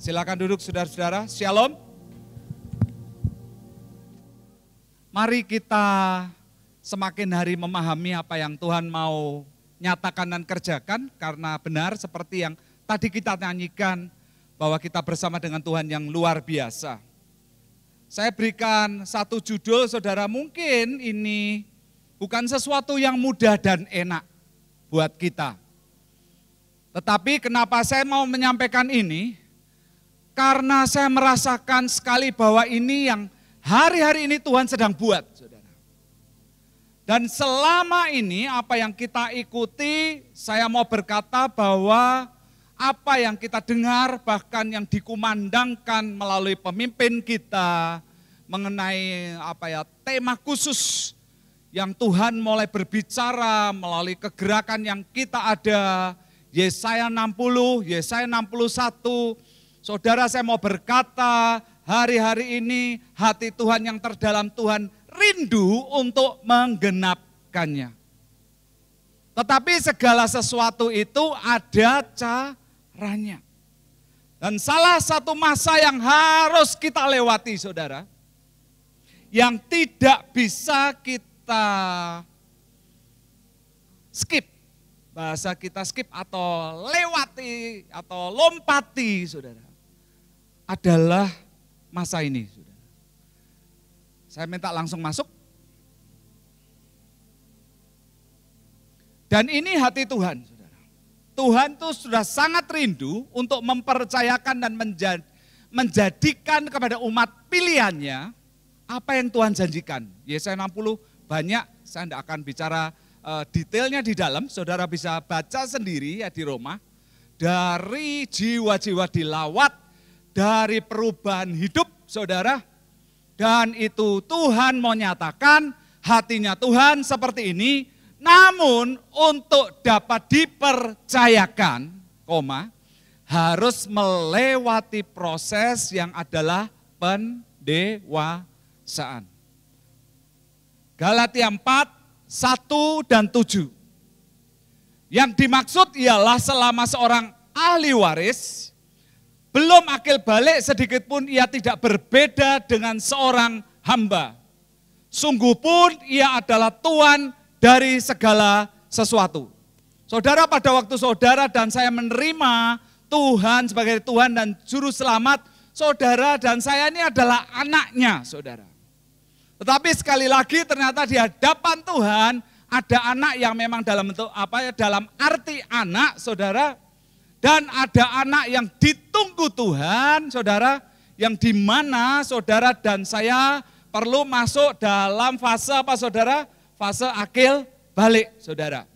Silakan duduk saudara-saudara. Shalom. Mari kita semakin hari memahami apa yang Tuhan mau nyatakan dan kerjakan, karena benar seperti yang tadi kita nyanyikan bahwa kita bersama dengan Tuhan yang luar biasa. Saya berikan satu judul, saudara, mungkin ini bukan sesuatu yang mudah dan enak buat kita. Tetapi kenapa saya mau menyampaikan ini? Karena saya merasakan sekali bahwa ini yang hari-hari ini Tuhan sedang buat, saudara. Dan selama ini apa yang kita ikuti, saya mau berkata bahwa apa yang kita dengar, bahkan yang dikumandangkan melalui pemimpin kita mengenai tema khusus yang Tuhan mulai berbicara melalui kegerakan yang kita ada, Yesaya 60, Yesaya 61. Saudara, saya mau berkata, hari-hari ini hati Tuhan yang terdalam Tuhan rindu untuk menggenapkannya. Tetapi segala sesuatu itu ada caranya. Dan salah satu masa yang harus kita lewati, saudara, yang tidak bisa kita skip, bahasa kita skip atau lewati atau lompati, saudara, adalah masa ini, saudara. Saya minta langsung masuk. Dan ini hati Tuhan, saudara. Tuhan tuh sudah sangat rindu untuk mempercayakan dan menjadikan kepada umat pilihannya apa yang Tuhan janjikan. Yesaya 60 banyak, saya tidak akan bicara detailnya di dalam, saudara bisa baca sendiri ya di rumah. Dari jiwa-jiwa dilawat, dari perubahan hidup, saudara. Dan itu Tuhan mau nyatakan hatinya Tuhan seperti ini, namun untuk dapat dipercayakan, harus melewati proses yang adalah pendewasaan. Galatia 4, 1 dan 7. Yang dimaksud ialah selama seorang ahli waris belum akil balik sedikit pun ia tidak berbeda dengan seorang hamba. Sungguh pun ia adalah Tuhan dari segala sesuatu. Saudara, pada waktu saudara dan saya menerima Tuhan sebagai Tuhan dan Juru Selamat, saudara dan saya ini adalah anaknya, saudara. Tetapi sekali lagi ternyata di hadapan Tuhan ada anak yang memang dalam bentuk dalam arti anak, saudara. Dan ada anak yang ditunggu Tuhan, saudara, yang dimana saudara dan saya perlu masuk dalam fase saudara? Fase akil balik, saudara.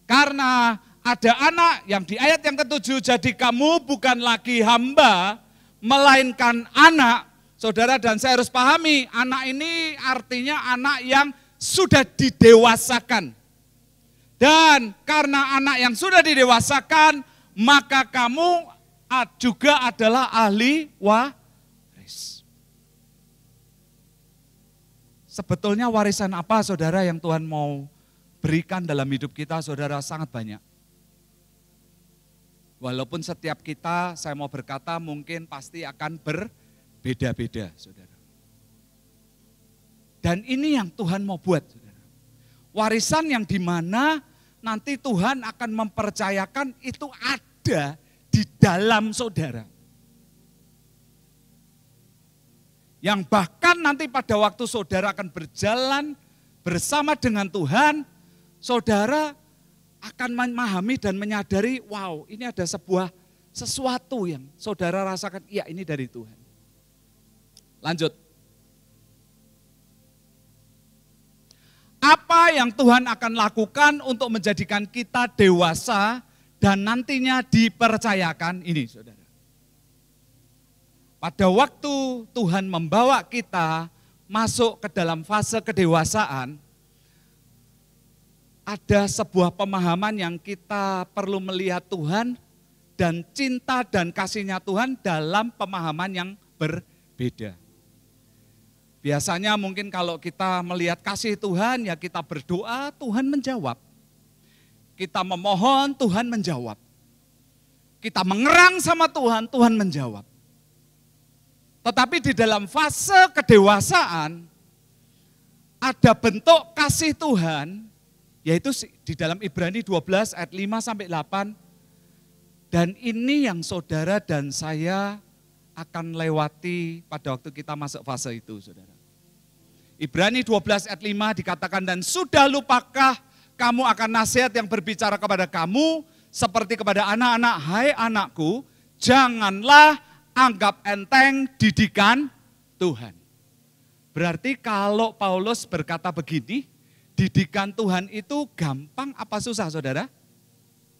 Karena ada anak yang di ayat yang ke-7, jadi kamu bukan lagi hamba, melainkan anak. Saudara dan saya harus pahami, anak ini artinya anak yang sudah didewasakan. Dan karena anak yang sudah didewasakan, maka kamu juga adalah ahli waris. Sebetulnya warisan apa, saudara, yang Tuhan mau berikan dalam hidup kita, saudara, sangat banyak. Walaupun setiap kita, saya mau berkata, mungkin pasti akan berbeda-beda, saudara. Dan ini yang Tuhan mau buat, saudara. Warisan yang dimana nanti Tuhan akan mempercayakan itu ada di dalam saudara. Yang bahkan nanti pada waktu saudara akan berjalan bersama dengan Tuhan, saudara akan memahami dan menyadari, wow, ini ada sesuatu yang saudara rasakan, iya ini dari Tuhan. Lanjut. Apa yang Tuhan akan lakukan untuk menjadikan kita dewasa dan nantinya dipercayakan ini, saudara. Pada waktu Tuhan membawa kita masuk ke dalam fase kedewasaan, ada sebuah pemahaman yang kita perlu melihat Tuhan dan cinta dan kasihnya Tuhan dalam pemahaman yang berbeda. Biasanya mungkin kalau kita melihat kasih Tuhan, ya kita berdoa, Tuhan menjawab. Kita memohon, Tuhan menjawab. kita mengerang sama Tuhan, Tuhan menjawab. Tetapi di dalam fase kedewasaan, ada bentuk kasih Tuhan, yaitu di dalam Ibrani 12 ayat 5 sampai 8. Dan ini yang saudara dan saya akan lewati pada waktu kita masuk fase itu, saudara. Ibrani 12 ayat 5 dikatakan, dan sudah lupakah kamu akan nasihat yang berbicara kepada kamu, seperti kepada anak-anak, hai anakku, janganlah anggap enteng didikan Tuhan. Berarti kalau Paulus berkata begini, didikan Tuhan itu gampang apa susah, saudara?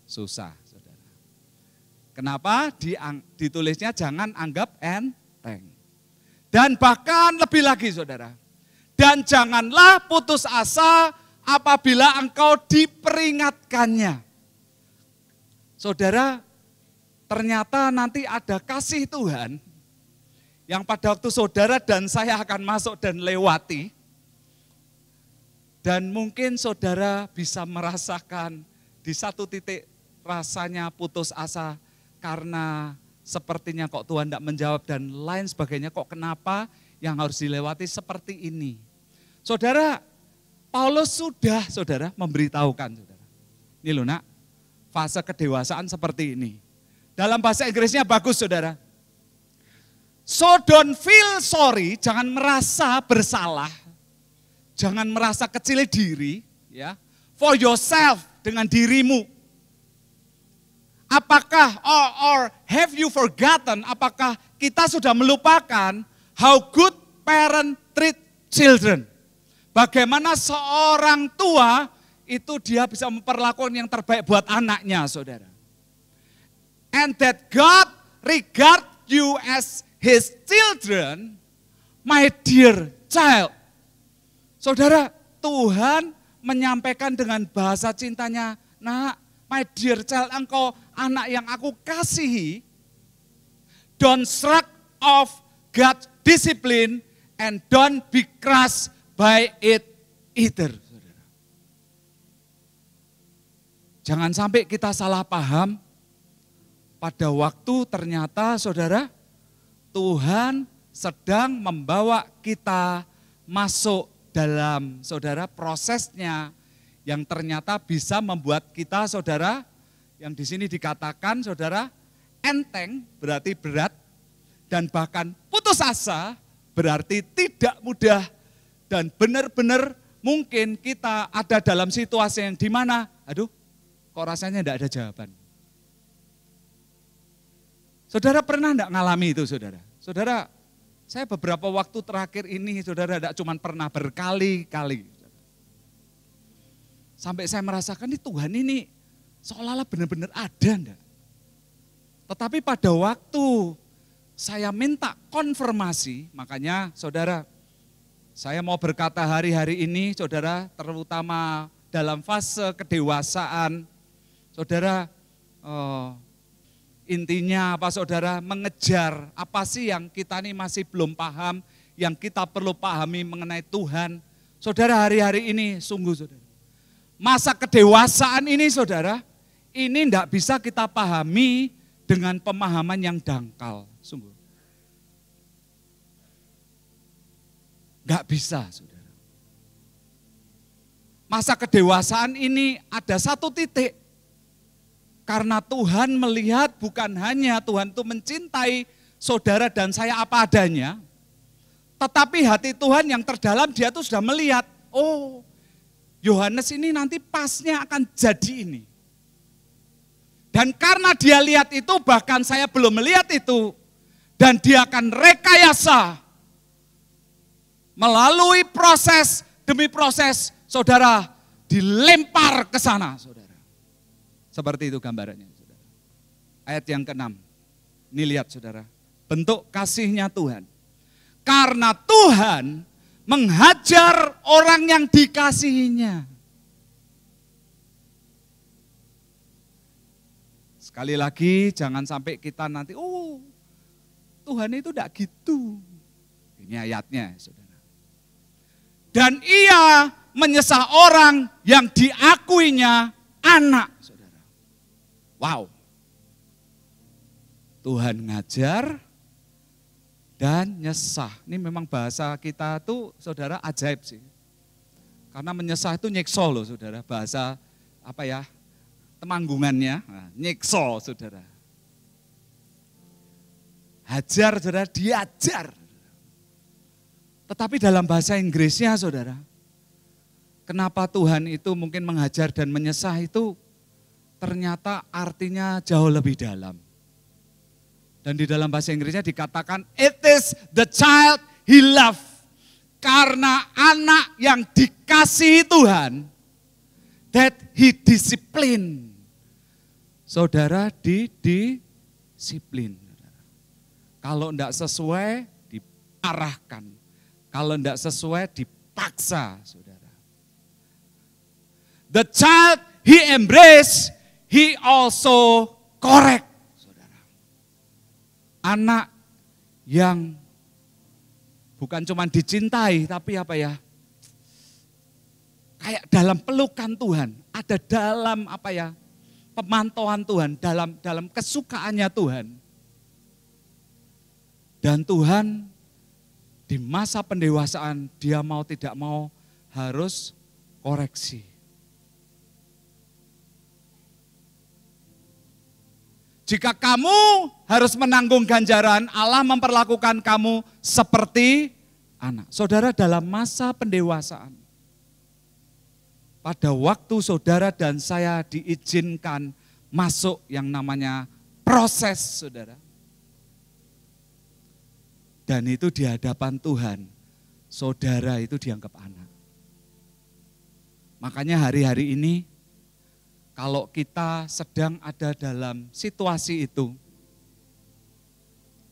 Susah, saudara. Kenapa? Ditulisnya jangan anggap enteng. Dan bahkan lebih lagi, saudara. Dan janganlah putus asa apabila engkau diperingatkannya. Saudara, ternyata nanti ada kasih Tuhan yang pada waktu saudara dan saya akan masuk dan lewati. Dan mungkin saudara bisa merasakan di satu titik rasanya putus asa karena sepertinya kok Tuhan tidak menjawab dan lain sebagainya. Kok kenapa yang harus dilewati seperti ini? Saudara, Paulus sudah saudara memberitahukan saudara. Ini loh nak, fase kedewasaan seperti ini. Dalam bahasa Inggrisnya bagus saudara. So don't feel sorry, jangan merasa bersalah. Jangan merasa kecil diri, ya. For yourself, dengan dirimu. Apakah or have you forgotten, apakah kita sudah melupakan how good parent treat children? Bagaimana seorang tua itu dia bisa memperlakukan yang terbaik buat anaknya, saudara. And that God regard you as his children, my dear child. Saudara, Tuhan menyampaikan dengan bahasa cintanya, nak, my dear child, engkau anak yang aku kasihi, don't shrug off God's discipline and don't be crushed by it either. Saudara. Jangan sampai kita salah paham, pada waktu ternyata saudara, Tuhan sedang membawa kita masuk dalam saudara prosesnya yang ternyata bisa membuat kita saudara, yang di sini dikatakan saudara, enteng berarti berat, dan bahkan putus asa berarti tidak mudah, dan benar-benar mungkin kita ada dalam situasi yang di mana, aduh kok rasanya tidak ada jawaban. Saudara pernah enggak ngalami itu saudara? Saudara, saya beberapa waktu terakhir ini saudara enggak cuma pernah, berkali-kali. Sampai saya merasakan ini Tuhan ini seolah-olah benar-benar ada enggak. Tetapi pada waktu saya minta konfirmasi, makanya saudara, saya mau berkata hari-hari ini saudara, terutama dalam fase kedewasaan, saudara, intinya apa saudara, mengejar apa sih yang kita ini masih belum paham, yang kita perlu pahami mengenai Tuhan. Saudara, hari-hari ini sungguh saudara, masa kedewasaan ini saudara, ini tidak bisa kita pahami dengan pemahaman yang dangkal, sungguh. Gak bisa saudara. Masa kedewasaan ini ada satu titik. Karena Tuhan melihat bukan hanya Tuhan itu mencintai saudara dan saya apa adanya. Tetapi hati Tuhan yang terdalam dia tuh sudah melihat, oh Yohanes ini nanti pasnya akan jadi ini. Dan karena dia lihat itu, bahkan saya belum melihat itu. Dan dia akan rekayasa. Melalui proses demi proses, saudara, dilempar ke sana, saudara. Seperti itu gambarannya, saudara. Ayat yang ke-6. Ini lihat, saudara. Bentuk kasihnya Tuhan. Karena Tuhan menghajar orang yang dikasihinya. Sekali lagi, jangan sampai kita nanti, oh Tuhan itu tidak gitu. Ini ayatnya, saudara. Dan ia menyesal orang yang diakuinya anak, saudara. Wow. Tuhan ngajar dan nyesah. Ini memang bahasa kita tuh saudara ajaib sih. Karena menyesah itu nyekso loh saudara, bahasa apa ya, temanggungannya, nah, nyekso saudara. Hajar saudara, diajar. Tetapi dalam bahasa Inggrisnya saudara, kenapa Tuhan itu mungkin menghajar dan menyesah itu ternyata artinya jauh lebih dalam. Dan di dalam bahasa Inggrisnya dikatakan, it is the child he loved. Karena anak yang dikasihi Tuhan, that he discipline. Saudara disiplin. Kalau tidak sesuai, diarahkan. Kalau tidak sesuai, dipaksa, saudara. The child he embrace, he also correct, saudara. Anak yang bukan cuma dicintai, tapi apa ya, kayak dalam pelukan Tuhan, ada dalam apa ya, pemantauan Tuhan, dalam kesukaannya Tuhan. Dan Tuhan di masa pendewasaan, dia mau tidak mau harus koreksi. Jika kamu harus menanggung ganjaran, Allah memperlakukan kamu seperti anak. Saudara, dalam masa pendewasaan, pada waktu saudara dan saya diizinkan masuk yang namanya proses, saudara. Dan itu di hadapan Tuhan, saudara itu dianggap anak. Makanya hari-hari ini, kalau kita sedang ada dalam situasi itu,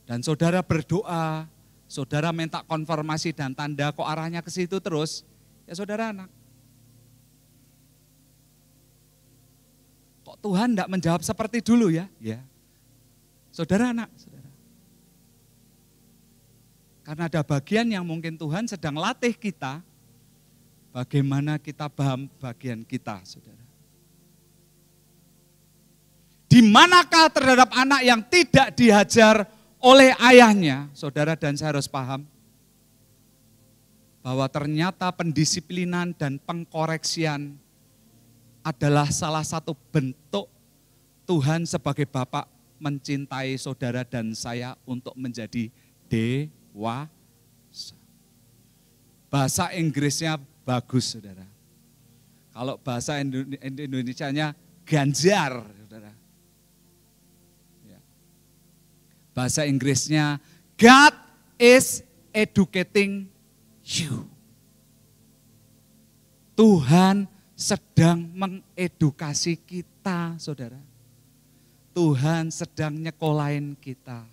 dan saudara berdoa, saudara minta konfirmasi dan tanda kok arahnya ke situ terus, ya saudara anak. Kok Tuhan tidak menjawab seperti dulu ya? Ya, saudara anak, saudara. Karena ada bagian yang mungkin Tuhan sedang latih kita, bagaimana kita paham bagian kita, saudara. Di manakah terhadap anak yang tidak dihajar oleh ayahnya, saudara dan saya harus paham, bahwa ternyata pendisiplinan dan pengkoreksian adalah salah satu bentuk Tuhan sebagai Bapa mencintai saudara dan saya untuk menjadi dewasa. Bahasa Inggrisnya bagus, saudara. Kalau bahasa Indonesianya ganjar, saudara. Ya. Bahasa Inggrisnya, God is educating you. Tuhan sedang mengedukasi kita, saudara. Tuhan sedang nyekolahin kita.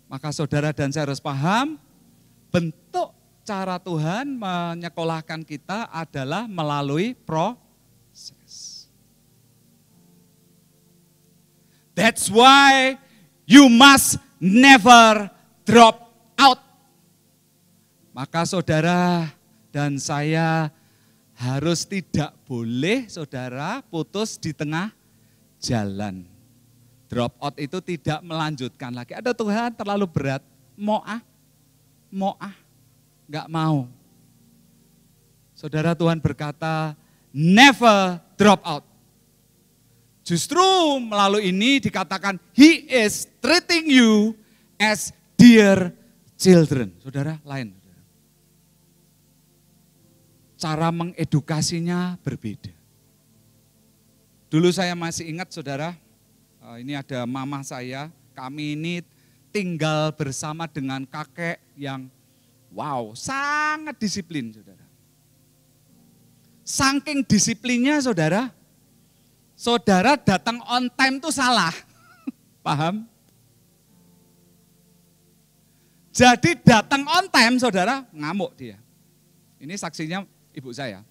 Maka saudara dan saya harus paham, bentuk cara Tuhan menyekolahkan kita adalah melalui proses. That's why you must never drop out. Maka saudara dan saya harus tidak boleh saudara putus di tengah jalan. Drop out itu tidak melanjutkan lagi. Ada Tuhan terlalu berat, mau gak mau. Saudara, Tuhan berkata, never drop out. Justru melalui ini dikatakan, He is treating you as dear children. Saudara, lain. Cara mengedukasinya berbeda. Dulu saya masih ingat saudara, ini ada mama saya, kami ini tinggal bersama dengan kakek yang sangat disiplin saudara. Saking disiplinnya saudara, saudara datang on time itu salah, paham? Jadi datang on time saudara, ngamuk dia. Ini saksinya ibu saya.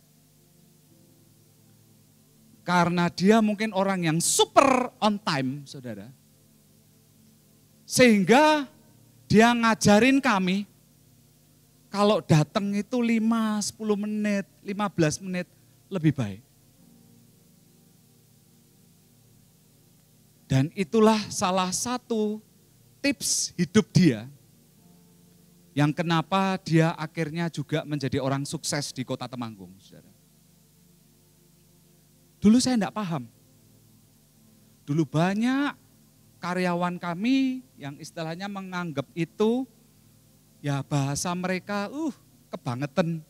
Karena dia mungkin orang yang super on time, saudara. Sehingga dia ngajarin kami, kalau datang itu 5, 10 menit, 15 menit lebih baik. Dan itulah salah satu tips hidup dia yang kenapa dia akhirnya juga menjadi orang sukses di Kota Temanggung, saudara. Dulu saya enggak paham. Dulu banyak karyawan kami yang istilahnya menganggap itu ya bahasa mereka kebangetan.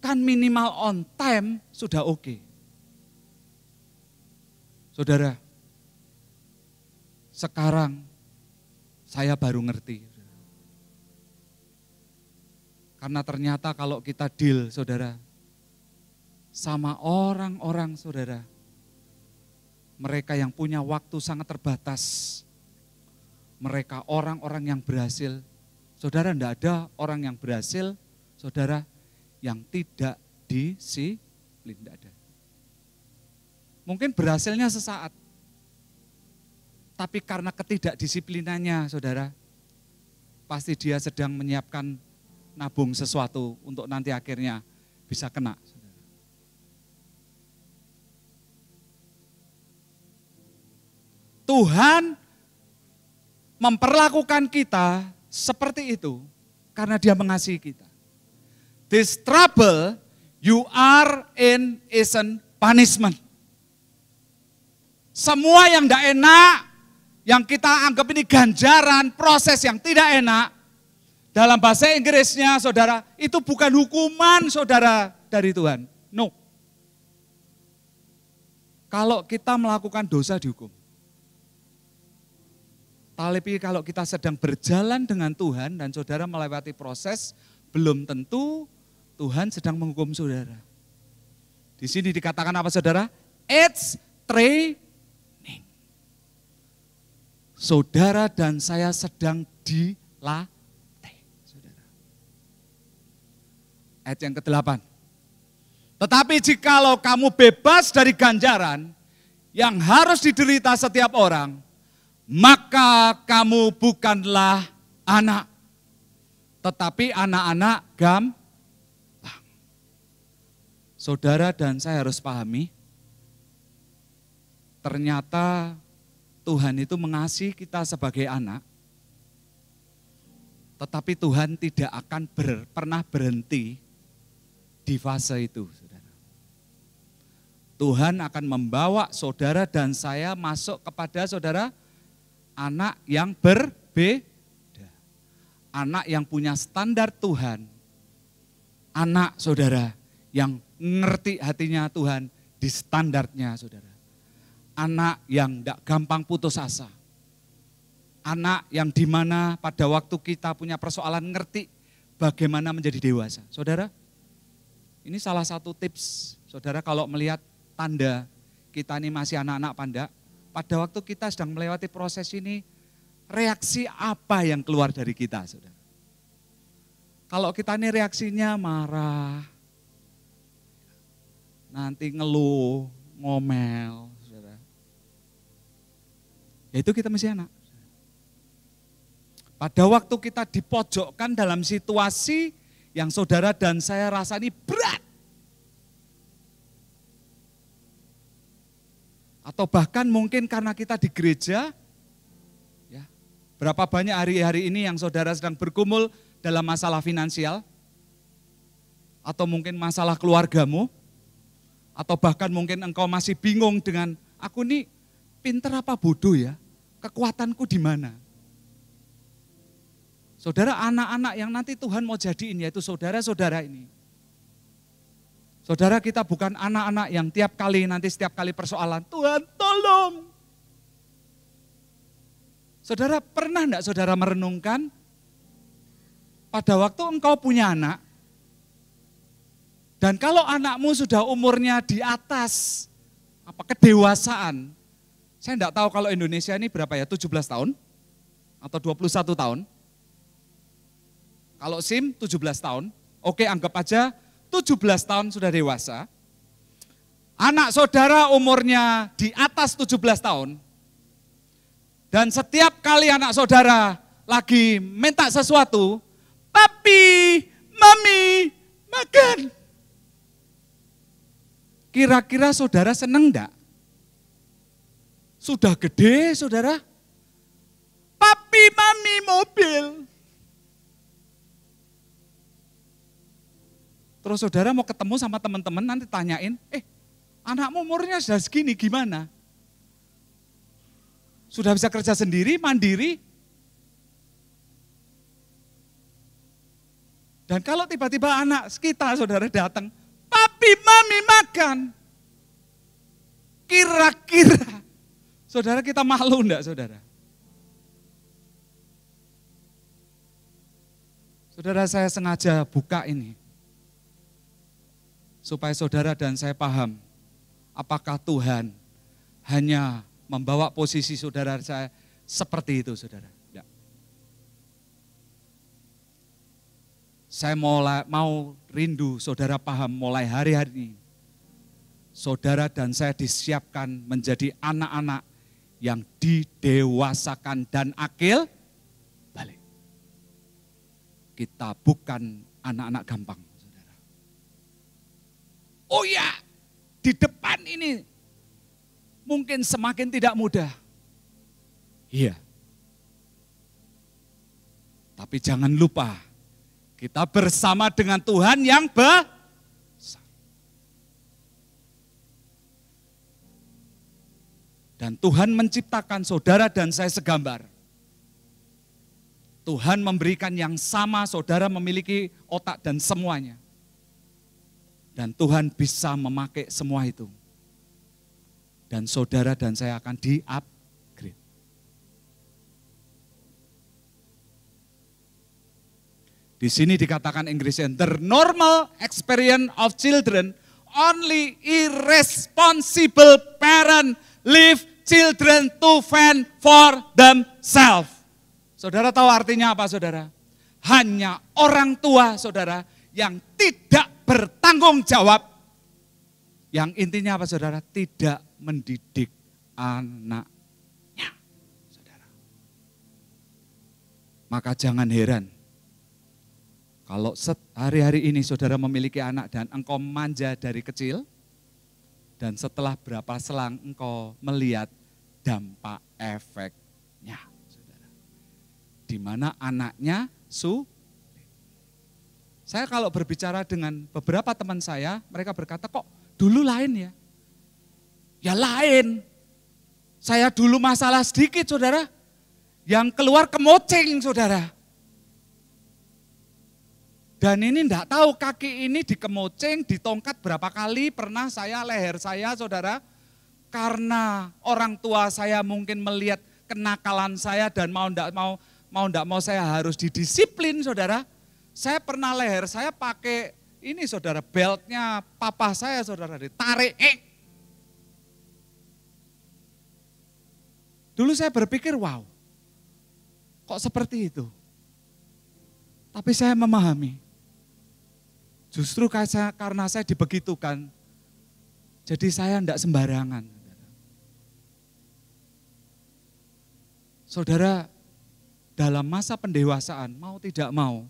Kan minimal on time sudah oke. Saudara, sekarang saya baru ngerti. Karena ternyata kalau kita deal, saudara, sama orang-orang, saudara, mereka yang punya waktu sangat terbatas, mereka orang-orang yang berhasil, saudara, enggak ada orang yang berhasil, saudara, yang tidak disiplin, enggak ada. Mungkin berhasilnya sesaat, tapi karena ketidakdisiplinannya, saudara, pasti dia sedang menyiapkan nabung sesuatu untuk nanti akhirnya bisa kena. Saudara. Tuhan memperlakukan kita seperti itu karena dia mengasihi kita. This trouble you are in isn't punishment. Semua yang tidak enak, yang kita anggap ini ganjaran, proses yang tidak enak, dalam bahasa Inggrisnya, saudara, itu bukan hukuman, saudara, dari Tuhan. No. Kalau kita melakukan dosa dihukum. Tapi kalau kita sedang berjalan dengan Tuhan dan saudara melewati proses, belum tentu Tuhan sedang menghukum saudara. Di sini dikatakan apa, saudara? It's training. Saudara dan saya sedang dilatih, saudara. Ayat yang ke-8. Tetapi jikalau kamu bebas dari ganjaran yang harus diderita setiap orang, maka kamu bukanlah anak, tetapi anak-anak gampang. Saudara dan saya harus pahami, ternyata Tuhan itu mengasihi kita sebagai anak, tetapi Tuhan tidak akan pernah berhenti di fase itu, saudara. Tuhan akan membawa saudara dan saya masuk kepada, saudara, anak yang berbeda. Anak yang punya standar Tuhan. Anak, saudara, yang ngerti hatinya Tuhan di standarnya, saudara. Anak yang tidak gampang putus asa. Anak yang dimana pada waktu kita punya persoalan ngerti bagaimana menjadi dewasa. Saudara, ini salah satu tips. Saudara kalau melihat tanda kita ini masih anak-anak panda, pada waktu kita sedang melewati proses ini, reaksi apa yang keluar dari kita, saudara? Kalau kita ini reaksinya marah, nanti ngeluh, ngomel, itu kita masih anak. Pada waktu kita dipojokkan dalam situasi yang saudara dan saya rasa ini berat. Atau bahkan mungkin karena kita di gereja, ya, berapa banyak hari-hari ini yang saudara sedang bergumul dalam masalah finansial, atau mungkin masalah keluargamu, atau bahkan mungkin engkau masih bingung dengan, aku ini pinter apa bodoh ya? Kekuatanku di mana? Saudara, anak-anak yang nanti Tuhan mau jadiin, yaitu saudara-saudara ini. Saudara, kita bukan anak-anak yang tiap kali, nanti setiap kali persoalan, Tuhan tolong. Saudara, pernah enggak saudara merenungkan, pada waktu engkau punya anak, dan kalau anakmu sudah umurnya di atas kedewasaan, saya enggak tahu kalau Indonesia ini berapa ya, 17 tahun atau 21 tahun. Kalau SIM 17 tahun, oke anggap aja 17 tahun sudah dewasa. Anak saudara umurnya di atas 17 tahun. Dan setiap kali anak saudara lagi minta sesuatu, papi, mami, makan. Kira-kira saudara seneng enggak? Sudah gede, saudara. Papi, mami, mobil. Terus saudara mau ketemu sama teman-teman, nanti tanyain, anakmu umurnya sudah segini gimana? Sudah bisa kerja sendiri, mandiri? Dan kalau tiba-tiba anak kita, saudara datang, papi, mami makan. Kira-kira, saudara kita malu enggak, saudara? Saudara, saya sengaja buka ini, supaya saudara dan saya paham, apakah Tuhan hanya membawa posisi saudara saya seperti itu, saudara. Ya. Saya mau rindu saudara paham mulai hari-hari ini. Saudara dan saya disiapkan menjadi anak-anak yang didewasakan dan akil balik. Kita bukan anak-anak gampang, saudara. Oh ya, di depan ini mungkin semakin tidak mudah. Iya. Tapi jangan lupa, kita bersama dengan Tuhan yang besar. Dan Tuhan menciptakan saudara dan saya segambar. Tuhan memberikan yang sama, saudara memiliki otak dan semuanya. Dan Tuhan bisa memakai semua itu. Dan saudara dan saya akan di-upgrade. Di sini dikatakan Inggrisnya, the normal experience of children, only irresponsible parent leave children to fend for themselves. Saudara tahu artinya apa, saudara? Hanya orang tua, saudara, yang tidak bertanggung jawab. Yang intinya apa, saudara? Tidak mendidik anaknya, saudara. Maka jangan heran kalau hari-hari ini saudara memiliki anak dan engkau manja dari kecil, dan setelah berapa selang engkau melihat dampak efeknya, saudara. Di mana anaknya sulit. Saya kalau berbicara dengan beberapa teman saya, mereka berkata, kok dulu lain ya? Ya lain. Saya dulu masalah sedikit, saudara. Yang keluar kemoceng, saudara. Dan ini enggak tahu kaki ini dikemoceng, ditongkat berapa kali, pernah saya leher saya, saudara. Karena orang tua saya mungkin melihat kenakalan saya dan mau enggak mau saya harus didisiplin, saudara. Saya pernah leher saya pakai ini, saudara, beltnya papa saya, saudara, ditarik. Dulu saya berpikir, wow, kok seperti itu? Tapi saya memahami, justru karena saya dibegitukan, jadi saya tidak sembarangan. Saudara, dalam masa pendewasaan, mau tidak mau,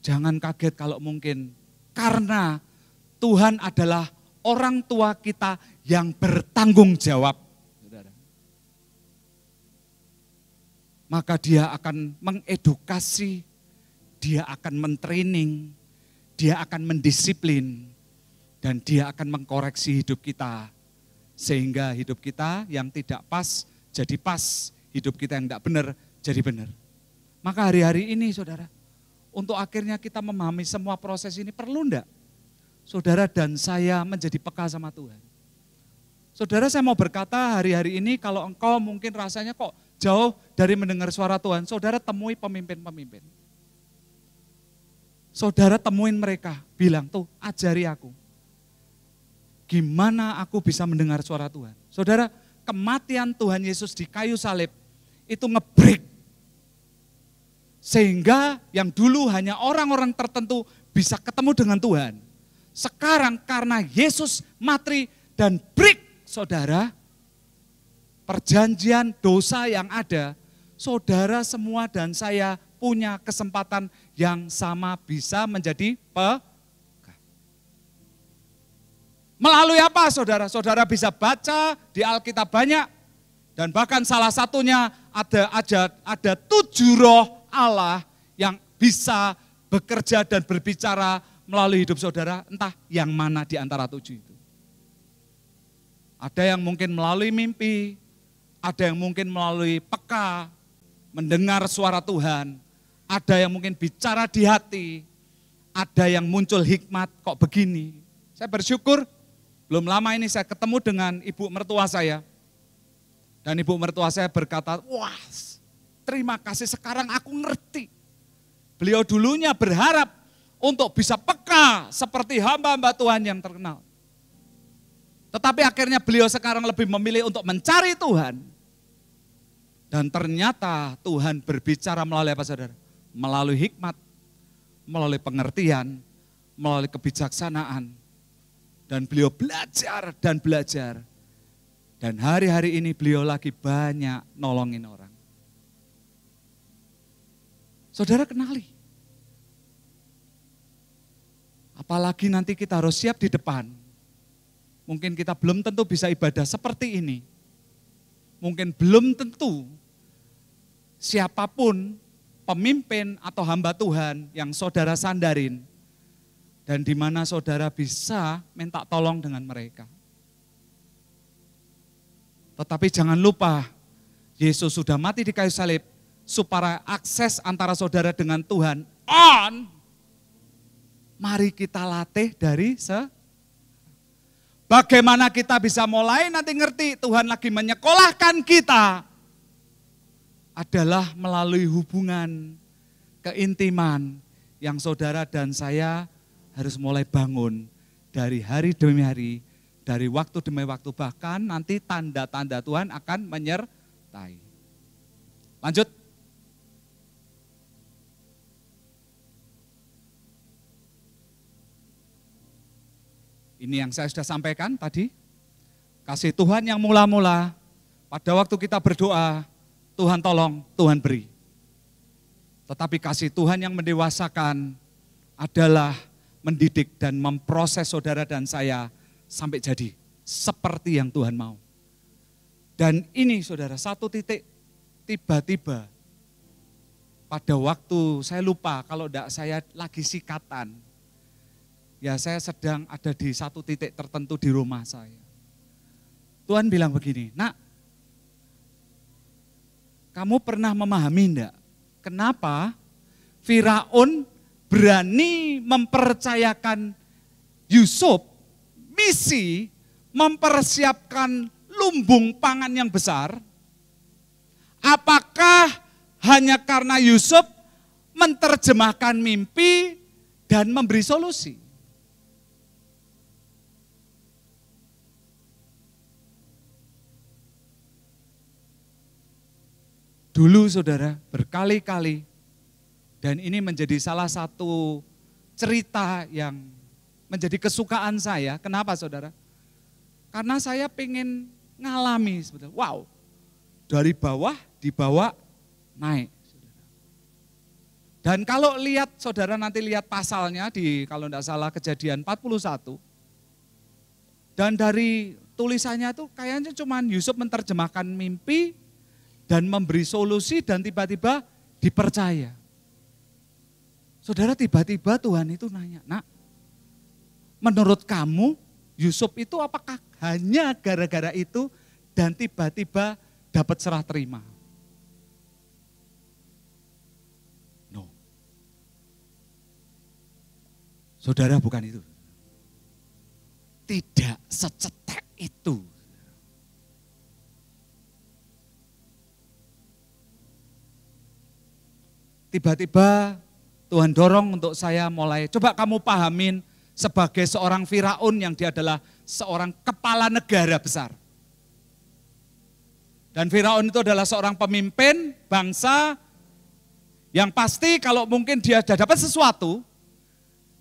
jangan kaget kalau mungkin karena Tuhan adalah orang tua kita yang bertanggung jawab. Saudara. Maka dia akan mengedukasi, dia akan mentraining, dia akan mendisiplin, dan dia akan mengkoreksi hidup kita. Sehingga hidup kita yang tidak pas jadi pas, hidup kita yang tidak benar jadi benar. Maka hari-hari ini, saudara, untuk akhirnya kita memahami semua proses ini perlu enggak? Saudara dan saya menjadi peka sama Tuhan. Saudara, saya mau berkata hari-hari ini kalau engkau mungkin rasanya kok jauh dari mendengar suara Tuhan, saudara temui pemimpin-pemimpin. Saudara temuin mereka, bilang tuh ajari aku. Gimana aku bisa mendengar suara Tuhan? Saudara, kematian Tuhan Yesus di kayu salib itu nge-break. Sehingga yang dulu hanya orang-orang tertentu bisa ketemu dengan Tuhan. Sekarang karena Yesus mati dan break, saudara, perjanjian dosa yang ada, saudara semua dan saya punya kesempatan yang sama bisa menjadi peka. Melalui apa saudara? Saudara bisa baca di Alkitab banyak. Dan bahkan salah satunya ada 7 roh Allah yang bisa bekerja dan berbicara melalui hidup saudara. Entah yang mana di antara 7 itu. Ada yang mungkin melalui mimpi, ada yang mungkin melalui peka, mendengar suara Tuhan, ada yang mungkin bicara di hati, ada yang muncul hikmat kok begini. Saya bersyukur, belum lama ini saya ketemu dengan ibu mertua saya. Dan ibu mertua saya berkata, wah terima kasih sekarang aku ngerti. Beliau dulunya berharap untuk bisa peka seperti hamba-hamba Tuhan yang terkenal. Tetapi akhirnya beliau sekarang lebih memilih untuk mencari Tuhan. Dan ternyata Tuhan berbicara melalui apa saudara? Melalui hikmat, melalui pengertian, melalui kebijaksanaan. Dan beliau belajar dan belajar. Dan hari-hari ini beliau lagi banyak nolongin orang. Saudara kenali. Apalagi nanti kita harus siap di depan. Mungkin kita belum tentu bisa ibadah seperti ini. Mungkin belum tentu siapapun pemimpin atau hamba Tuhan yang saudara sandarin. Dan di mana saudara bisa minta tolong dengan mereka. Tetapi jangan lupa, Yesus sudah mati di kayu salib supaya akses antara saudara dengan Tuhan on. Mari kita latih dari bagaimana kita bisa mulai nanti ngerti Tuhan lagi menyekolahkan kita adalah melalui hubungan keintiman yang saudara dan saya harus mulai bangun dari hari demi hari. Dari waktu demi waktu, bahkan nanti tanda-tanda Tuhan akan menyertai. Lanjut. Ini yang saya sudah sampaikan tadi. Kasih Tuhan yang mula-mula, pada waktu kita berdoa, Tuhan tolong, Tuhan beri. Tetapi kasih Tuhan yang mendewasakan adalah mendidik dan memproses saudara dan saya sampai jadi seperti yang Tuhan mau. Dan ini saudara, satu titik tiba-tiba pada waktu saya lupa kalau enggak saya lagi sikatan. Ya saya sedang ada di satu titik tertentu di rumah saya. Tuhan bilang begini, nak kamu pernah memahami enggak kenapa Firaun berani mempercayakan Yusuf misi mempersiapkan lumbung pangan yang besar? Apakah hanya karena Yusuf menerjemahkan mimpi dan memberi solusi? Dulu saudara, berkali-kali, dan ini menjadi salah satu cerita yang menjadi kesukaan saya. Kenapa saudara? Karena saya pengen ngalami sebetulnya. Wow, dari bawah dibawa naik. Dan kalau lihat saudara nanti lihat pasalnya di kalau tidak salah Kejadian 41. Dan dari tulisannya itu kayaknya cuma Yusuf menerjemahkan mimpi dan memberi solusi dan tiba-tiba dipercaya. Saudara tiba-tiba Tuhan itu nanya, nak, menurut kamu Yusuf itu apakah hanya gara-gara itu dan tiba-tiba dapat serah terima? No. Saudara bukan itu. Tidak secetek itu. Tiba-tiba Tuhan dorong untuk saya mulai, coba kamu pahamin sebagai seorang Firaun yang dia adalah seorang kepala negara besar. Dan Firaun itu adalah seorang pemimpin bangsa yang pasti kalau mungkin dia sudah dapat sesuatu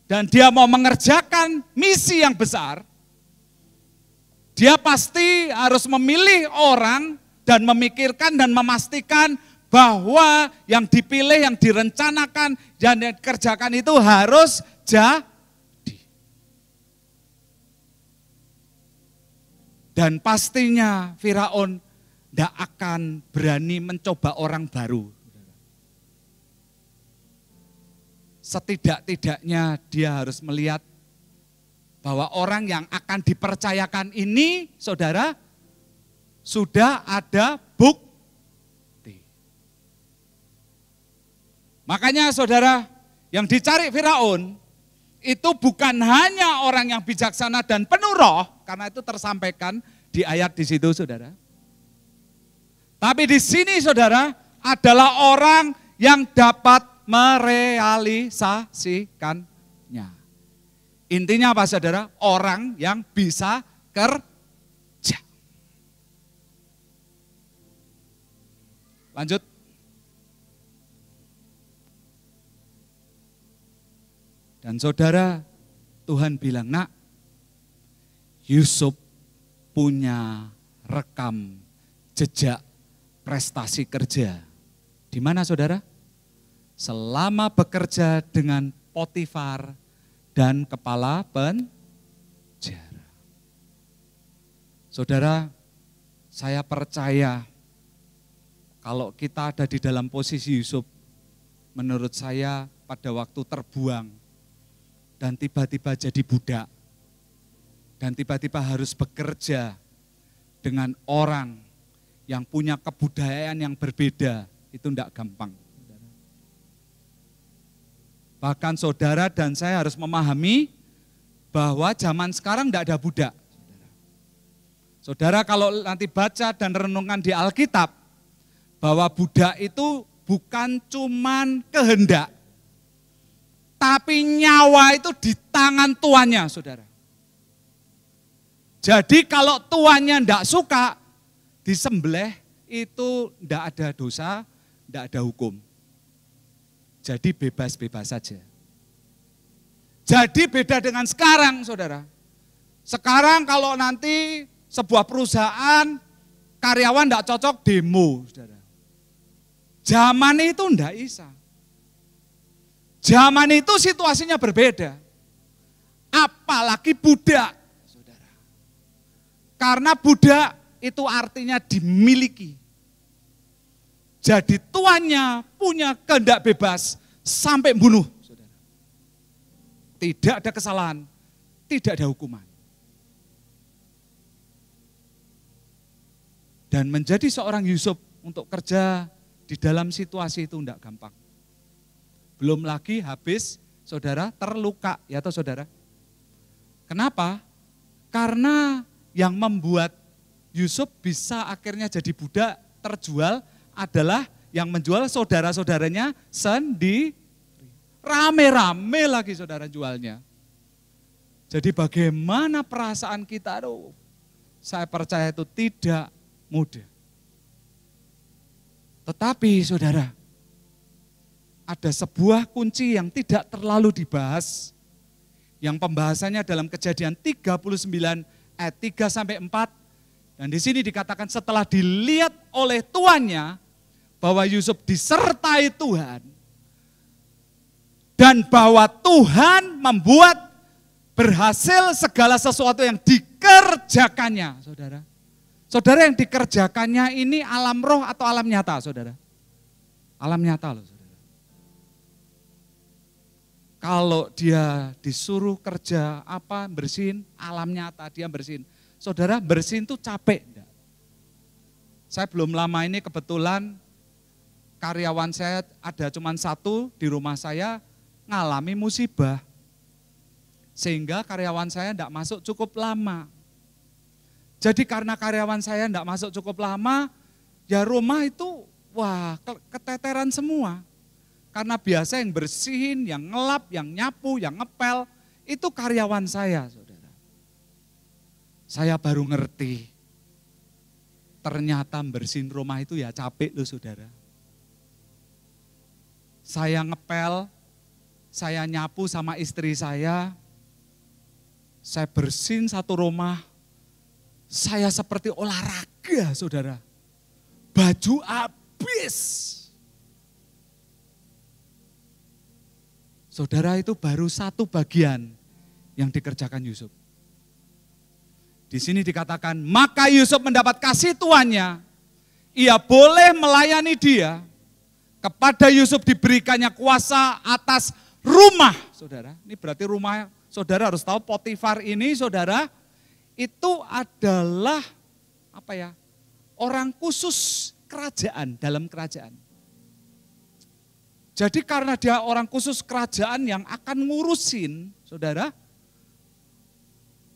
dan dia mau mengerjakan misi yang besar, dia pasti harus memilih orang dan memikirkan dan memastikan bahwa yang dipilih, yang direncanakan, dan dikerjakan itu harus jadi. Dan pastinya Firaun tidak akan berani mencoba orang baru. Setidak-tidaknya dia harus melihat bahwa orang yang akan dipercayakan ini, saudara, sudah ada bukti. Makanya saudara, yang dicari Firaun itu bukan hanya orang yang bijaksana dan penuh roh, karena itu tersampaikan di ayat di situ saudara. Tapi di sini saudara adalah orang yang dapat merealisasikannya. Intinya apa saudara? Orang yang bisa kerja. Lanjut. Dan saudara, Tuhan bilang, nak, Yusuf punya rekam jejak prestasi kerja. Di mana saudara? Selama bekerja dengan Potifar dan kepala penjara. Saudara, saya percaya kalau kita ada di dalam posisi Yusuf, menurut saya pada waktu terbuang dan tiba-tiba jadi budak dan tiba-tiba harus bekerja dengan orang yang punya kebudayaan yang berbeda, itu tidak gampang. Bahkan saudara dan saya harus memahami bahwa zaman sekarang tidak ada budak. Saudara kalau nanti baca dan renungkan di Alkitab, bahwa budak itu bukan cuman kehendak, tapi nyawa itu di tangan tuannya, saudara. Jadi kalau tuannya tidak suka, disembelih itu tidak ada dosa, tidak ada hukum. Jadi bebas-bebas saja. Jadi beda dengan sekarang, saudara. Sekarang kalau nanti sebuah perusahaan karyawan tidak cocok, demo, saudara. Zaman itu tidak bisa. Zaman itu situasinya berbeda. Apalagi budak, saudara. Karena budak itu artinya dimiliki. Jadi tuannya punya kehendak bebas sampai bunuh, saudara. Tidak ada kesalahan, tidak ada hukuman. Dan menjadi seorang Yusuf untuk kerja di dalam situasi itu tidak gampang. Belum lagi habis, saudara, terluka, ya toh saudara. Kenapa? Karena yang membuat Yusuf bisa akhirnya jadi budak, terjual, adalah yang menjual saudara-saudaranya sendiri. Rame-rame lagi saudara jualnya. Jadi bagaimana perasaan kita? Aduh, saya percaya itu tidak mudah. Tetapi saudara, ada sebuah kunci yang tidak terlalu dibahas, yang pembahasannya dalam Kejadian 39 ayat 3-4. Dan di sini dikatakan setelah dilihat oleh tuannya bahwa Yusuf disertai Tuhan dan bahwa Tuhan membuat berhasil segala sesuatu yang dikerjakannya, saudara. Saudara, yang dikerjakannya ini alam roh atau alam nyata, saudara? Alam nyata loh, saudara. Kalau dia disuruh kerja apa, bersihin, alam nyata dia bersihin. Saudara, bersihin itu capek enggak? Saya belum lama ini kebetulan karyawan saya ada cuma satu di rumah saya ngalami musibah. Sehingga karyawan saya enggak masuk cukup lama. Jadi karena karyawan saya enggak masuk cukup lama, ya rumah itu wah keteteran semua. Karena biasa yang bersihin, yang ngelap, yang nyapu, yang ngepel, itu karyawan saya, saudara. Saya baru ngerti, ternyata bersihin rumah itu ya capek loh saudara. Saya ngepel, saya nyapu sama istri saya bersihin satu rumah, saya seperti olahraga saudara. Baju habis. Saudara, itu baru satu bagian yang dikerjakan Yusuf. Di sini dikatakan, maka Yusuf mendapat kasih tuannya, ia boleh melayani dia, kepada Yusuf diberikannya kuasa atas rumah. Saudara, ini berarti rumah, saudara harus tahu Potifar ini saudara, itu adalah orang khusus kerajaan, dalam kerajaan. Jadi karena dia orang khusus kerajaan yang akan ngurusin, saudara,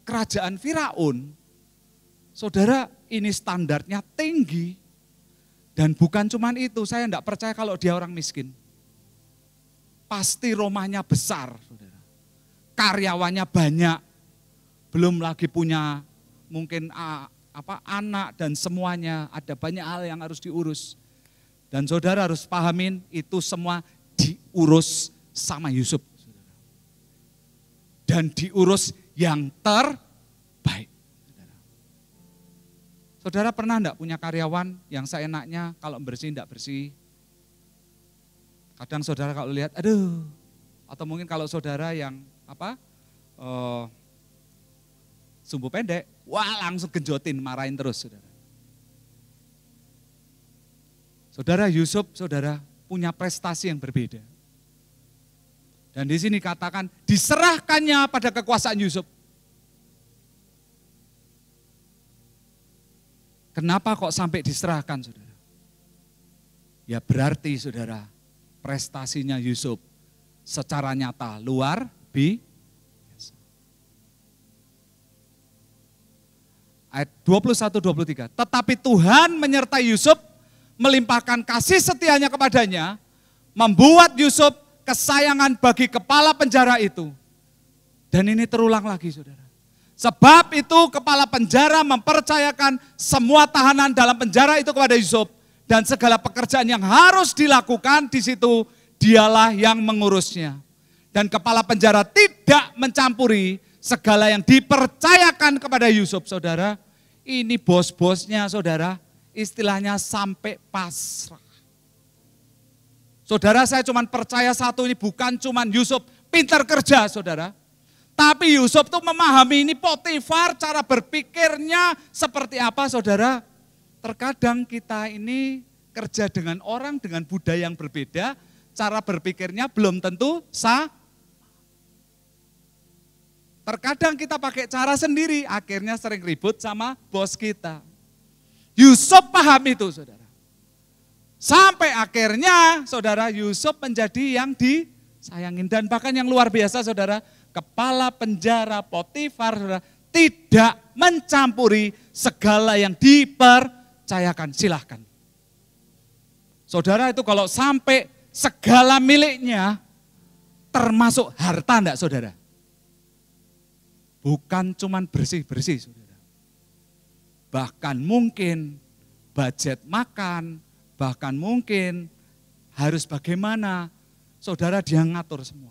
kerajaan Firaun, saudara, ini standarnya tinggi. Dan bukan cuma itu, saya tidak percaya kalau dia orang miskin. Pasti rumahnya besar, saudara. Karyawannya banyak, belum lagi punya mungkin anak dan semuanya, ada banyak hal yang harus diurus. Dan saudara harus pahamin itu semua diurus sama Yusuf. Dan diurus yang terbaik. Saudara pernah enggak punya karyawan yang seenaknya kalau bersih enggak bersih? Kadang saudara kalau lihat, aduh, atau mungkin kalau saudara yang sumbu pendek, wah langsung genjotin, marahin terus saudara. Saudara Yusuf, saudara punya prestasi yang berbeda. Dan di sini katakan diserahkannya pada kekuasaan Yusuf. Kenapa kok sampai diserahkan saudara? Ya berarti saudara, prestasinya Yusuf secara nyata luar biasa. Ayat 21-23, tetapi Tuhan menyertai Yusuf, melimpahkan kasih setianya kepadanya, membuat Yusuf kesayangan bagi kepala penjara itu. Dan ini terulang lagi saudara. Sebab itu kepala penjara mempercayakan semua tahanan dalam penjara itu kepada Yusuf. Dan segala pekerjaan yang harus dilakukan di situ dialah yang mengurusnya. Dan kepala penjara tidak mencampuri segala yang dipercayakan kepada Yusuf. Saudara, ini bos-bosnya saudara, istilahnya sampai pasrah. Saudara, saya cuma percaya satu, ini bukan cuma Yusuf pintar kerja saudara. Tapi Yusuf tuh memahami ini Potifar, cara berpikirnya seperti apa saudara. Terkadang kita ini kerja dengan orang dengan budaya yang berbeda, cara berpikirnya belum tentu sama. Terkadang kita pakai cara sendiri, akhirnya sering ribut sama bos kita. Yusuf paham itu saudara. Sampai akhirnya saudara Yusuf menjadi yang disayangin. Dan bahkan yang luar biasa saudara, kepala penjara Potifar saudara, tidak mencampuri segala yang dipercayakan. Silahkan. Saudara itu kalau sampai segala miliknya termasuk harta enggak saudara? Bukan cuman bersih-bersih saudara. Bahkan mungkin budget makan, bahkan mungkin harus bagaimana, saudara dia ngatur semua.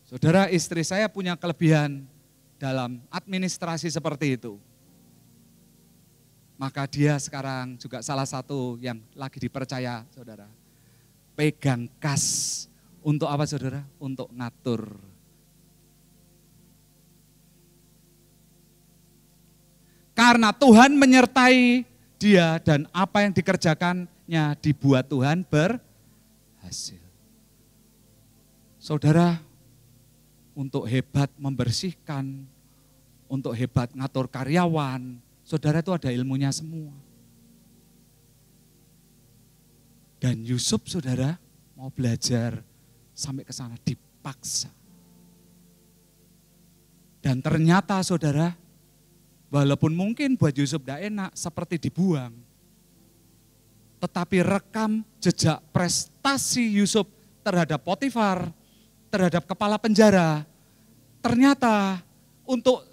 Saudara, istri saya punya kelebihan dalam administrasi seperti itu. Maka dia sekarang juga salah satu yang lagi dipercaya saudara. Pegang kas untuk apa saudara? Untuk ngatur. Karena Tuhan menyertai dia dan apa yang dikerjakannya dibuat Tuhan berhasil. Saudara, untuk hebat membersihkan, untuk hebat ngatur karyawan, saudara itu ada ilmunya semua. Dan Yusuf saudara mau belajar sampai ke sana dipaksa. Dan ternyata saudara, walaupun mungkin buat Yusuf tidak enak, seperti dibuang. Tetapi rekam jejak prestasi Yusuf terhadap Potifar, terhadap kepala penjara, ternyata untuk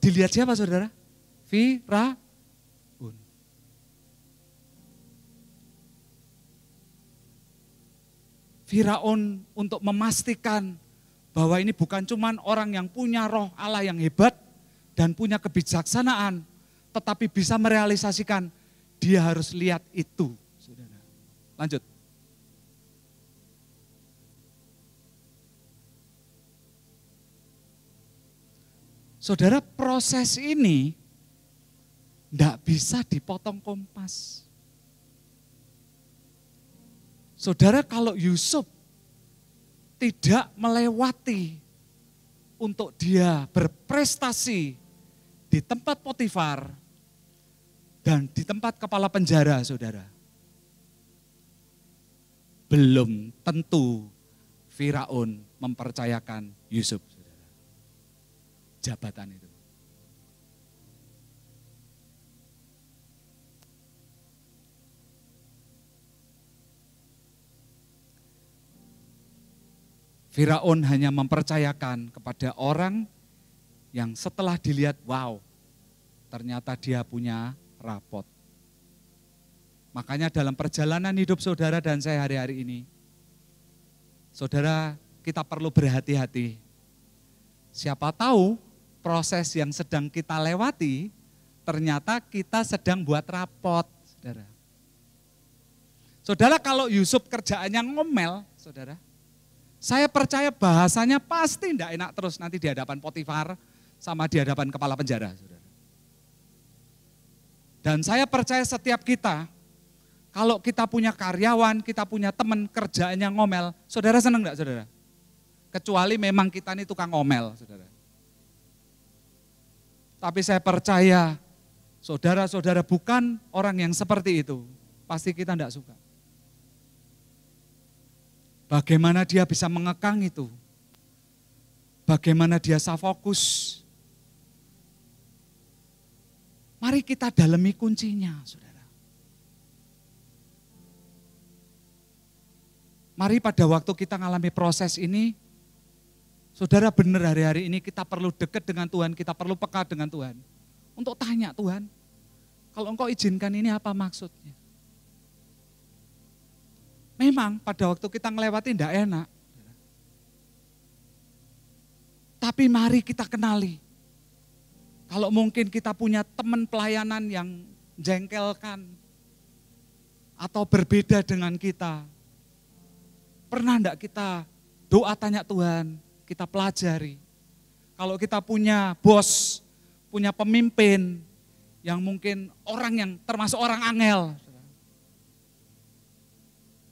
dilihat siapa saudara? Firaun. Firaun untuk memastikan bahwa ini bukan cuma orang yang punya roh Allah yang hebat dan punya kebijaksanaan, tetapi bisa merealisasikan, dia harus lihat itu. Saudara. Lanjut. Saudara, proses ini tidak bisa dipotong kompas. Saudara, kalau Yusuf tidak melewati untuk dia berprestasi di tempat Potifar dan di tempat kepala penjara, saudara, belum tentu Firaun mempercayakan Yusuf, saudara, jabatan itu. Firaun hanya mempercayakan kepada orang yang setelah dilihat, wow, ternyata dia punya rapot. Makanya dalam perjalanan hidup saudara dan saya hari-hari ini, saudara, kita perlu berhati-hati. Siapa tahu proses yang sedang kita lewati, ternyata kita sedang buat rapot, saudara. Saudara, kalau Yusuf kerjaannya ngomel, saudara, saya percaya bahasanya pasti tidak enak terus nanti di hadapan Potifar sama di hadapan kepala penjara, saudara. Dan saya percaya setiap kita, kalau kita punya karyawan, kita punya teman kerjaannya ngomel, saudara senang enggak, saudara? Kecuali memang kita ini tukang ngomel, saudara. Tapi saya percaya, saudara-saudara bukan orang yang seperti itu, pasti kita enggak suka. Bagaimana dia bisa mengekang itu? Bagaimana dia bisa fokus? Mari kita dalami kuncinya, saudara. Mari pada waktu kita mengalami proses ini, saudara, benar hari-hari ini kita perlu dekat dengan Tuhan, kita perlu peka dengan Tuhan. Untuk tanya, Tuhan, kalau Engkau izinkan ini apa maksudnya? Memang pada waktu kita ngelewati tidak enak. Tapi mari kita kenali. Kalau mungkin kita punya teman pelayanan yang jengkelkan atau berbeda dengan kita. Pernah enggak kita doa tanya Tuhan, kita pelajari. Kalau kita punya bos, punya pemimpin yang mungkin orang yang termasuk orang angel.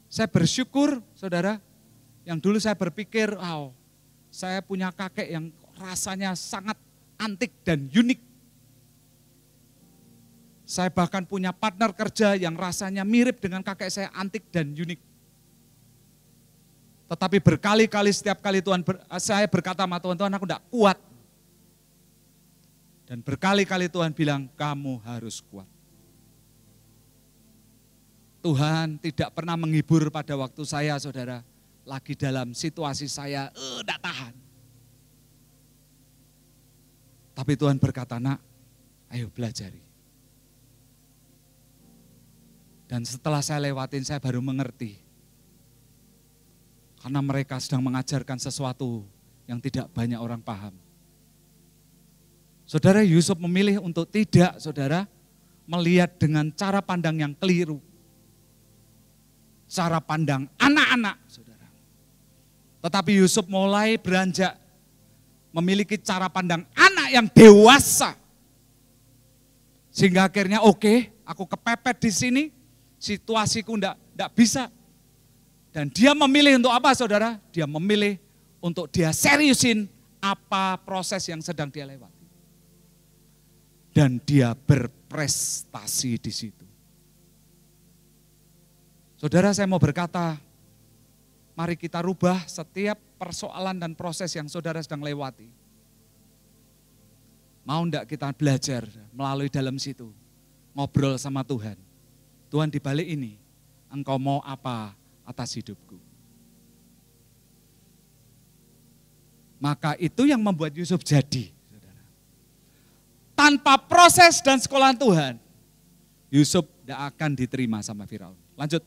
Saya bersyukur, saudara, yang dulu saya berpikir, wow, saya punya kakek yang rasanya sangat antik dan unik. Saya bahkan punya partner kerja yang rasanya mirip dengan kakek saya, antik dan unik. Tetapi berkali-kali setiap kali saya berkata sama Tuhan, Tuhan aku tidak kuat. Dan berkali-kali Tuhan bilang, kamu harus kuat. Tuhan tidak pernah menghibur pada waktu saya, saudara, lagi dalam situasi saya, tidak tahan. Tapi Tuhan berkata, nak, ayo belajari. Dan setelah saya lewatin, saya baru mengerti. Karena mereka sedang mengajarkan sesuatu yang tidak banyak orang paham. Saudara, Yusuf memilih untuk tidak, saudara, melihat dengan cara pandang yang keliru. Cara pandang anak-anak, saudara. Tetapi Yusuf mulai beranjak memiliki cara pandang anak yang dewasa. Sehingga akhirnya oke, aku kepepet di sini, situasiku enggak bisa. Dan dia memilih untuk apa, saudara? Dia memilih untuk dia seriusin apa proses yang sedang dia lewati. Dan dia berprestasi di situ. Saudara, saya mau berkata, mari kita rubah setiap persoalan dan proses yang saudara sedang lewati. Mau enggak kita belajar melalui dalam situ, ngobrol sama Tuhan. Tuhan, di balik ini, Engkau mau apa atas hidupku? Maka itu yang membuat Yusuf jadi. Saudara. Tanpa proses dan sekolah Tuhan, Yusuf tidak akan diterima sama Firaun. Lanjut.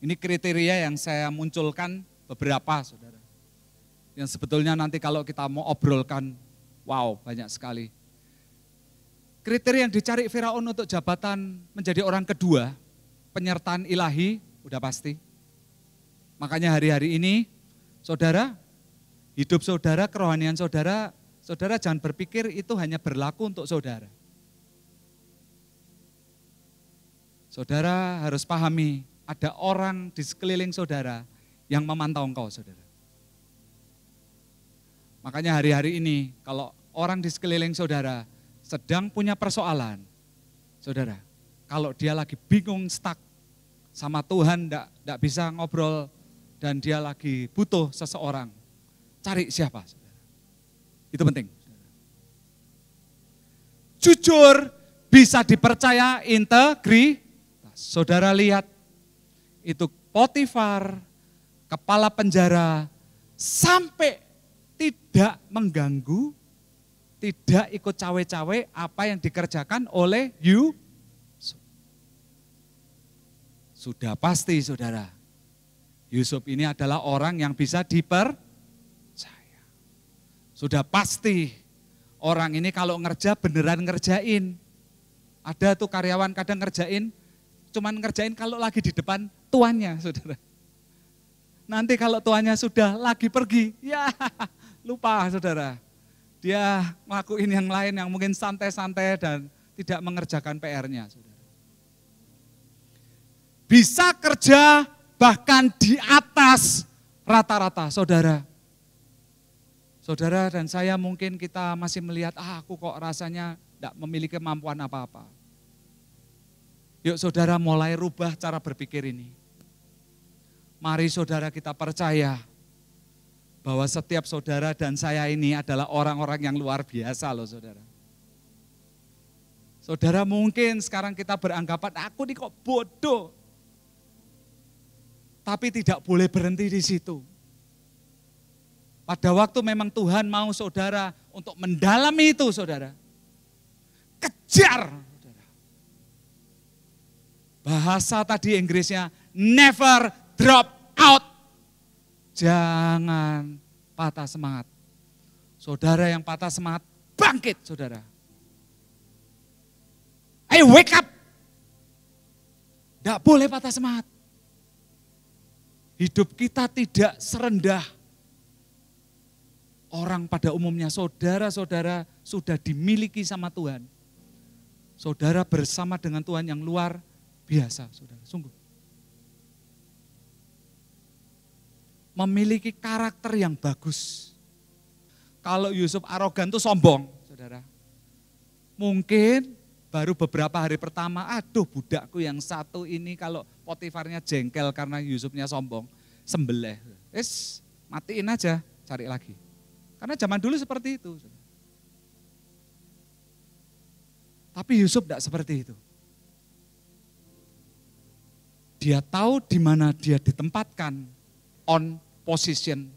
Ini kriteria yang saya munculkan beberapa, saudara. Yang sebetulnya nanti kalau kita mau obrolkan, wow, banyak sekali. Kriteria yang dicari Firaun untuk jabatan menjadi orang kedua, penyertaan ilahi, udah pasti. Makanya hari-hari ini Saudara, hidup saudara, kerohanian saudara, saudara jangan berpikir itu hanya berlaku untuk saudara. Saudara harus pahami, ada orang di sekeliling saudara yang memantau engkau, saudara. Makanya hari-hari ini, kalau orang di sekeliling saudara sedang punya persoalan, saudara, kalau dia lagi bingung, stuck sama Tuhan, enggak bisa ngobrol, dan dia lagi butuh seseorang, cari siapa, saudara. Itu penting. Jujur, bisa dipercaya, integritas. Saudara lihat, itu Potifar, kepala penjara, sampai tidak mengganggu, tidak ikut cawe-cawe apa yang dikerjakan oleh Yusuf. Sudah pasti, saudara, Yusuf ini adalah orang yang bisa dipercaya. Sudah pasti orang ini kalau ngerja beneran ngerjain. Ada tuh karyawan kadang ngerjain, cuman ngerjain kalau lagi di depan tuannya, saudara. Nanti kalau tuannya sudah lagi pergi, ya lupa, saudara. Dia ngelakuin yang lain yang mungkin santai-santai dan tidak mengerjakan PR-nya, saudara. Bisa kerja bahkan di atas rata-rata, saudara. Saudara dan saya mungkin kita masih melihat, aku kok rasanya tidak memiliki kemampuan apa-apa. Yuk saudara mulai rubah cara berpikir ini. Mari saudara kita percaya bahwa setiap saudara dan saya ini adalah orang-orang yang luar biasa loh, saudara. Saudara mungkin sekarang kita beranggapan, aku ini kok bodoh. Tapi tidak boleh berhenti di situ. Pada waktu memang Tuhan mau saudara untuk mendalami itu, saudara. Kejar, saudara. Bahasa tadi Inggrisnya, never drop out. Jangan patah semangat. Saudara yang patah semangat, bangkit, saudara. Ayo wake up. Tidak boleh patah semangat. Hidup kita tidak serendah orang pada umumnya. Saudara-saudara sudah dimiliki sama Tuhan. Saudara bersama dengan Tuhan yang luar biasa, saudara. Sungguh. Memiliki karakter yang bagus. Kalau Yusuf arogan itu sombong, saudara. Mungkin baru beberapa hari pertama, aduh budakku yang satu ini kalau Potifarnya jengkel karena Yusufnya sombong, sembelih. Matiin aja, cari lagi. Karena zaman dulu seperti itu. Tapi Yusuf tidak seperti itu. Dia tahu di mana dia ditempatkan, on position.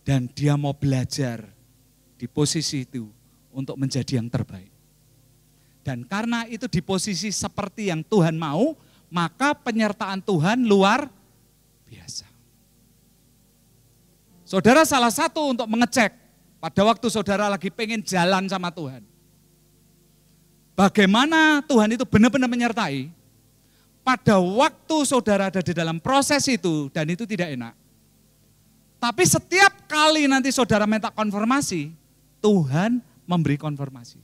Dan dia mau belajar di posisi itu untuk menjadi yang terbaik. Dan karena itu di posisi seperti yang Tuhan mau, maka penyertaan Tuhan luar biasa. Saudara salah satu untuk mengecek pada waktu saudara lagi pengen jalan sama Tuhan. Bagaimana Tuhan itu benar-benar menyertai, pada waktu saudara ada di dalam proses itu dan itu tidak enak. Tapi setiap kali nanti saudara minta konfirmasi, Tuhan memberi konfirmasi.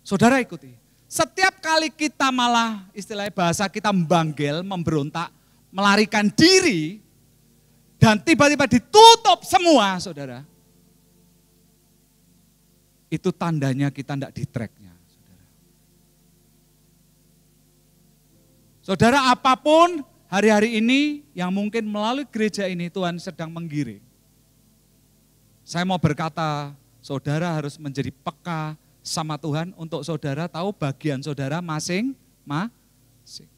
Saudara ikuti, setiap kali kita malah istilahnya bahasa kita membanggel, memberontak, melarikan diri, dan tiba-tiba ditutup semua, saudara. Itu tandanya kita tidak di tracknya, saudara. Saudara, apapun hari-hari ini yang mungkin melalui gereja ini Tuhan sedang menggiring. Saya mau berkata, saudara harus menjadi peka sama Tuhan untuk saudara tahu bagian saudara masing-masing.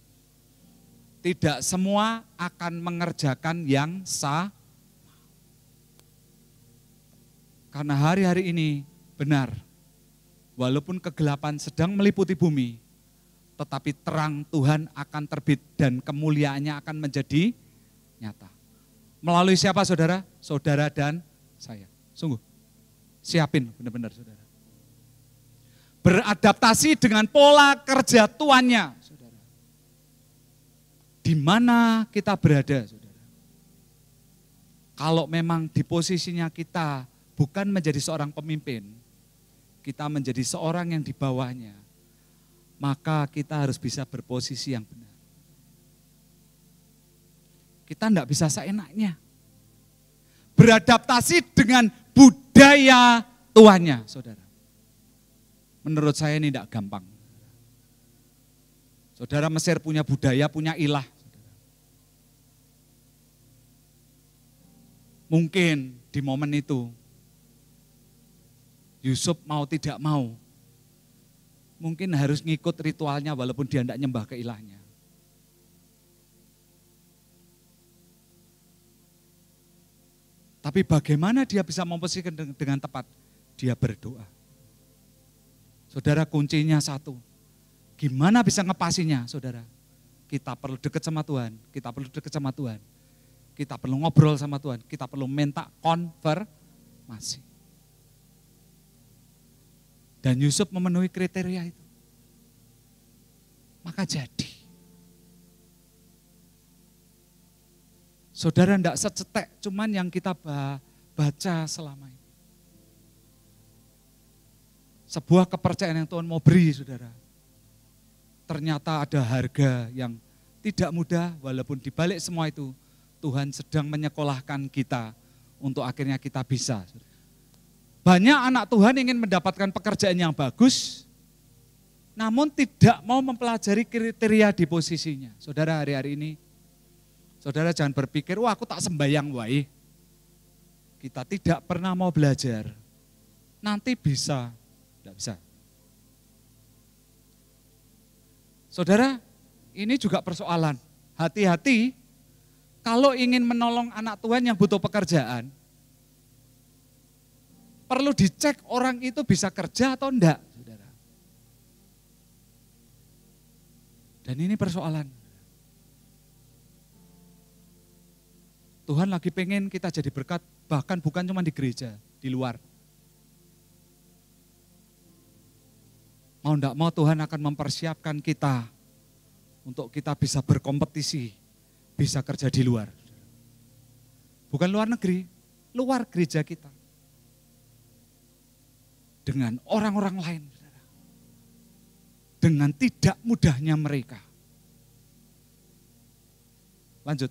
Tidak semua akan mengerjakan yang sama. Karena hari-hari ini benar, walaupun kegelapan sedang meliputi bumi, tetapi terang Tuhan akan terbit dan kemuliaannya akan menjadi nyata. Melalui siapa saudara? Saudara dan saya. Sungguh, siapin benar-benar saudara. Beradaptasi dengan pola kerja tuannya, saudara. Di mana kita berada, saudara. Kalau memang di posisinya kita bukan menjadi seorang pemimpin, kita menjadi seorang yang di bawahnya, maka kita harus bisa berposisi yang benar. Kita tidak bisa seenaknya beradaptasi dengan budaya tuannya, saudara. Menurut saya ini tidak gampang. Saudara, Mesir punya budaya, punya ilah. Mungkin di momen itu, Yusuf mau tidak mau, mungkin harus ngikut ritualnya walaupun dia tidak nyembah ke ilahnya. Tapi bagaimana dia bisa memposisikan dengan tepat? Dia berdoa. Saudara, kuncinya satu. Gimana bisa ngepasinya, saudara? Kita perlu dekat sama Tuhan, kita perlu dekat sama Tuhan. Kita perlu ngobrol sama Tuhan, kita perlu minta konfirmasi. Dan Yusuf memenuhi kriteria itu. Maka jadi. Saudara, tidak secetek cuman yang kita baca selama ini. Sebuah kepercayaan yang Tuhan mau beri, saudara. Ternyata ada harga yang tidak mudah, walaupun dibalik semua itu, Tuhan sedang menyekolahkan kita untuk akhirnya kita bisa. Banyak anak Tuhan ingin mendapatkan pekerjaan yang bagus, namun tidak mau mempelajari kriteria di posisinya. Saudara, hari-hari ini, saudara jangan berpikir, wah aku tak sembayang wae. Kita tidak pernah mau belajar, nanti bisa, tidak bisa. Saudara, ini juga persoalan, hati-hati kalau ingin menolong anak Tuhan yang butuh pekerjaan, perlu dicek orang itu bisa kerja atau enggak, saudara. Dan ini persoalan. Tuhan lagi pengen kita jadi berkat, bahkan bukan cuma di gereja, di luar. Mau enggak mau Tuhan akan mempersiapkan kita untuk kita bisa berkompetisi, bisa kerja di luar. Bukan luar negeri, luar gereja kita. Dengan orang-orang lain. Dengan tidak mudahnya mereka. Lanjut.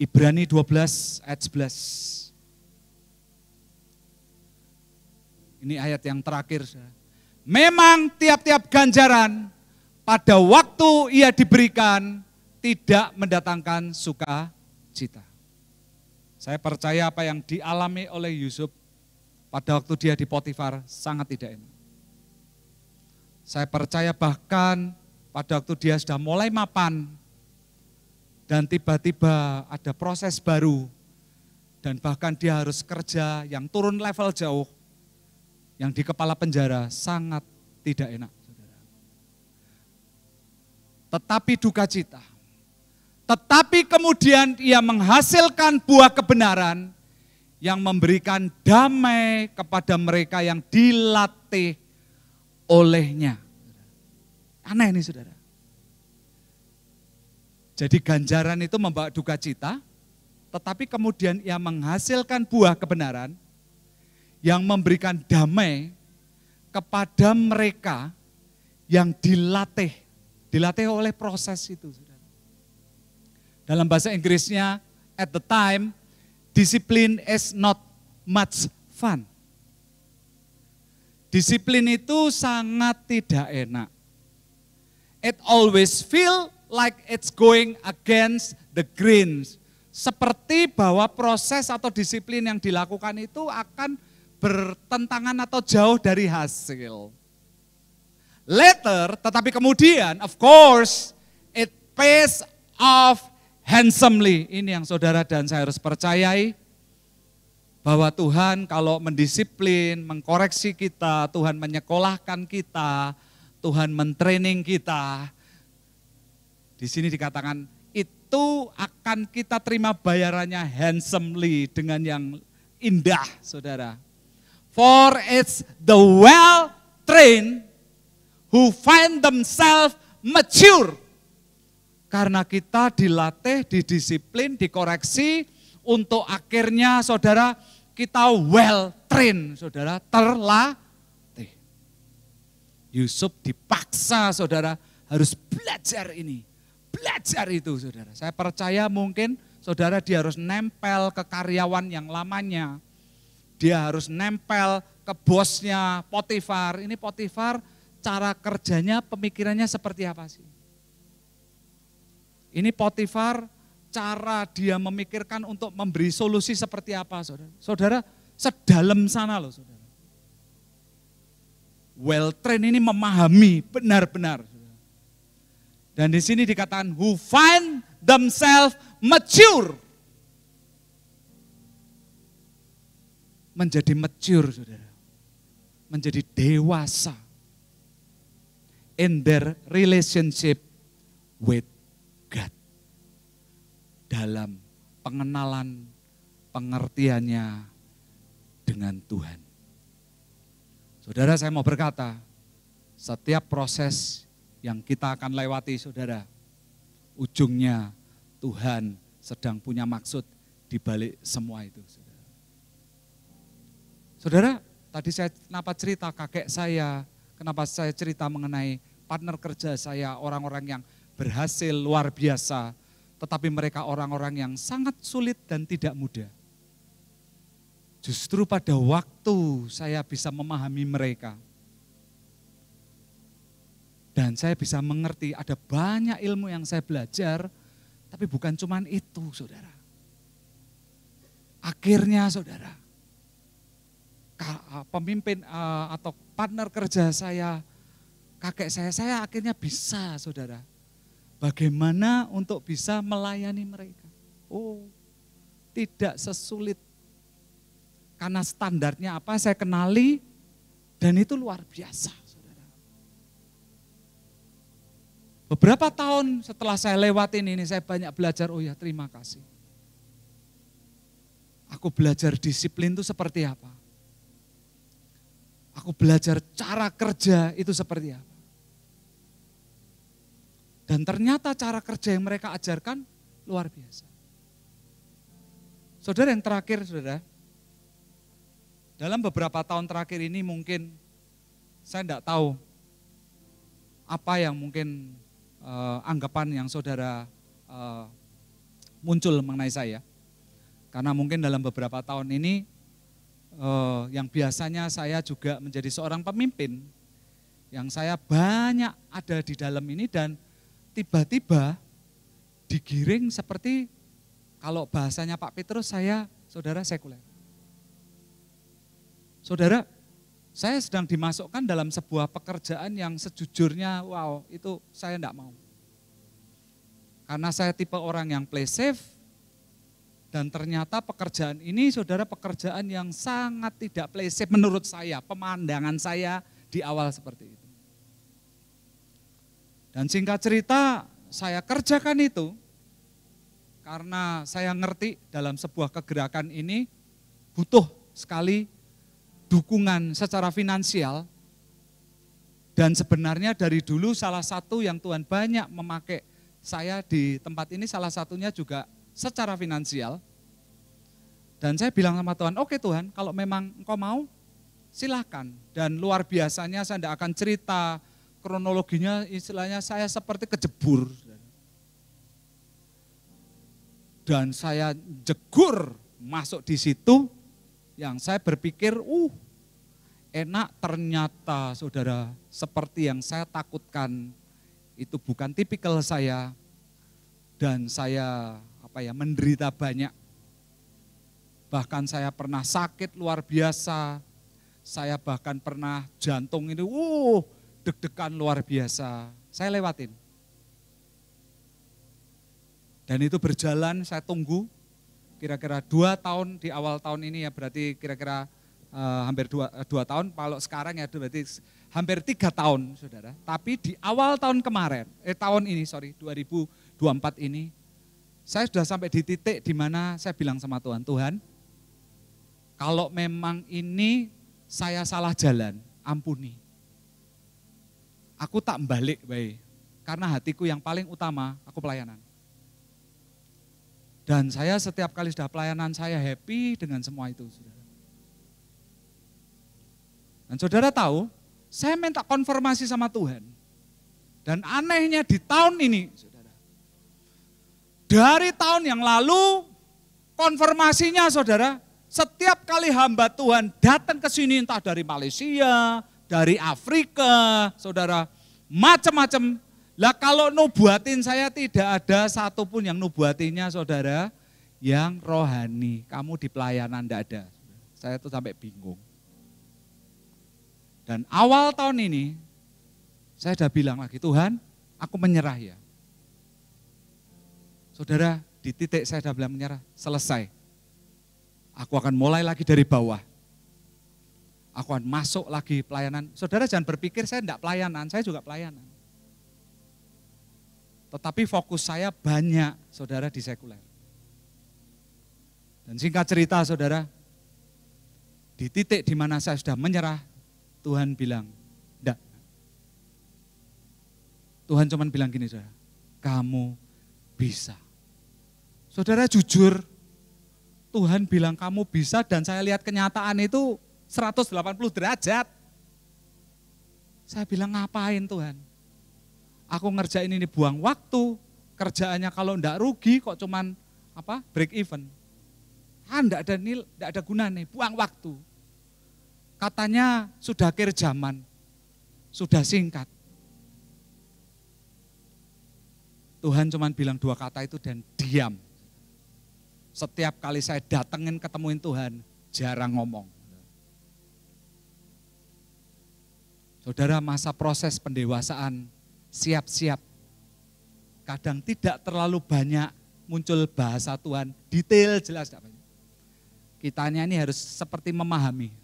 Ibrani 12 ayat 11. Ini ayat yang terakhir. Memang tiap-tiap ganjaran pada waktu ia diberikan tidak mendatangkan sukacita. Saya percaya apa yang dialami oleh Yusuf pada waktu dia di Potifar sangat tidak enak. Saya percaya bahkan pada waktu dia sudah mulai mapan dan tiba-tiba ada proses baru dan bahkan dia harus kerja yang turun level jauh, yang di kepala penjara sangat tidak enak. Tetapi duka cita. Tetapi kemudian ia menghasilkan buah kebenaran yang memberikan damai kepada mereka yang dilatih olehnya. Aneh ini, saudara. Jadi ganjaran itu membawa duka cita, tetapi kemudian ia menghasilkan buah kebenaran yang memberikan damai kepada mereka yang dilatih oleh proses itu, saudara. Dalam bahasa Inggrisnya, at the time, discipline is not much fun. Disiplin itu sangat tidak enak. It always feel like it's going against the grain. Seperti bahwa proses atau disiplin yang dilakukan itu akan bertentangan atau jauh dari hasil. Later, tetapi kemudian, of course, it pays off handsomely. Ini yang saudara dan saya harus percayai, bahwa Tuhan kalau mendisiplin, mengkoreksi kita, Tuhan menyekolahkan kita, Tuhan mentraining kita. Di sini dikatakan itu akan kita terima bayarannya handsomely, dengan yang indah, saudara. For it's the well-trained who find themselves mature. Karena kita dilatih, didisiplin, dikoreksi, untuk akhirnya saudara kita well trained, saudara, terlatih. Yusuf dipaksa saudara harus belajar ini, belajar itu saudara. Saya percaya mungkin saudara dia harus nempel ke karyawan yang lamanya. Dia harus nempel ke bosnya Potifar. Ini Potifar cara kerjanya, pemikirannya seperti apa sih? Ini Potifar cara dia memikirkan untuk memberi solusi seperti apa saudara. Saudara sedalam sana loh saudara. Well trained ini memahami benar-benar. Dan di sini dikatakan who find themselves mature. Menjadi mature saudara. Menjadi dewasa. In their relationship with God. Dalam pengenalan pengertiannya dengan Tuhan. Saudara saya mau berkata, setiap proses yang kita akan lewati saudara, ujungnya Tuhan sedang punya maksud di balik semua itu. Saudara, tadi saya kenapa cerita kakek saya, kenapa saya cerita mengenai partner kerja saya, orang-orang yang berhasil luar biasa, tetapi mereka orang-orang yang sangat sulit dan tidak mudah. Justru pada waktu saya bisa memahami mereka, dan saya bisa mengerti ada banyak ilmu yang saya belajar, tapi bukan cuma itu saudara. Akhirnya saudara, pemimpin atau partner kerja saya, kakek saya akhirnya bisa saudara. Bagaimana untuk bisa melayani mereka? Oh, tidak sesulit. Karena standarnya apa saya kenali dan itu luar biasa. Saudara. Beberapa tahun setelah saya lewatin ini saya banyak belajar, oh ya terima kasih. Aku belajar disiplin itu seperti apa. Aku belajar cara kerja itu seperti apa. Dan ternyata cara kerja yang mereka ajarkan luar biasa. Saudara yang terakhir saudara, dalam beberapa tahun terakhir ini mungkin saya tidak tahu apa yang mungkin anggapan yang saudara muncul mengenai saya. Karena mungkin dalam beberapa tahun ini yang biasanya saya juga menjadi seorang pemimpin, yang saya banyak ada di dalam ini dan tiba-tiba digiring seperti kalau bahasanya Pak Petrus saya saudara sekuler. Saudara, saya sedang dimasukkan dalam sebuah pekerjaan yang sejujurnya wow itu saya enggak mau. Karena saya tipe orang yang play safe dan ternyata pekerjaan ini saudara pekerjaan yang sangat tidak play safe menurut saya, pemandangan saya di awal seperti itu. Dan singkat cerita, saya kerjakan itu karena saya ngerti dalam sebuah kegerakan ini butuh sekali dukungan secara finansial. Dan sebenarnya dari dulu salah satu yang Tuhan banyak memakai saya di tempat ini salah satunya juga secara finansial. Dan saya bilang sama Tuhan, oke Tuhan kalau memang Engkau mau silahkan. Dan luar biasanya saya tidak akan cerita kronologinya istilahnya saya seperti kejebur. Dan saya jegur masuk di situ yang saya berpikir, enak ternyata saudara seperti yang saya takutkan itu bukan tipikal saya dan saya menderita banyak. Bahkan saya pernah sakit luar biasa, saya bahkan pernah jantung ini, deg-degan luar biasa, saya lewatin. Dan itu berjalan, saya tunggu, kira-kira 2 tahun di awal tahun ini ya berarti kira-kira hampir 2 tahun, kalau sekarang ya berarti hampir 3 tahun saudara. Tapi di awal tahun kemarin, tahun ini 2024 ini, saya sudah sampai di titik di mana saya bilang sama Tuhan, Tuhan kalau memang ini saya salah jalan, ampuni. Aku tak balik baik. Karena hatiku yang paling utama, aku pelayanan. Dan saya setiap kali sudah pelayanan, saya happy dengan semua itu. Saudara. Dan saudara tahu, saya minta konfirmasi sama Tuhan. Dan anehnya di tahun ini, saudara, dari tahun yang lalu, konfirmasinya saudara, setiap kali hamba Tuhan datang ke sini, entah dari Malaysia, dari Afrika, saudara, macam-macam. Lah kalau nubuatin saya tidak ada satupun yang nubuatinya saudara, yang rohani. Kamu di pelayanan tidak ada. Saya tuh sampai bingung. Dan awal tahun ini, saya sudah bilang lagi, Tuhan, aku menyerah ya. Saudara, di titik saya sudah bilang menyerah, selesai. Aku akan mulai lagi dari bawah. Aku akan masuk lagi pelayanan. Saudara jangan berpikir saya tidak pelayanan, saya juga pelayanan. Tetapi fokus saya banyak, saudara, di sekuler. Dan singkat cerita, saudara, di titik di mana saya sudah menyerah, Tuhan bilang, enggak. Tuhan cuma bilang gini, saudara, kamu bisa. Saudara jujur, Tuhan bilang kamu bisa dan saya lihat kenyataan itu 180 derajat. Saya bilang ngapain Tuhan? Aku ngerjain ini buang waktu, kerjaannya kalau enggak rugi kok cuman break even. Enggak ada gunanya, buang waktu. Katanya sudah akhir zaman, sudah singkat. Tuhan cuman bilang 2 kata itu dan diam. Setiap kali saya datengin ketemuin Tuhan, jarang ngomong. Saudara, masa proses pendewasaan, siap-siap. Kadang tidak terlalu banyak muncul bahasa Tuhan, detail jelas. Kitanya ini harus seperti memahami.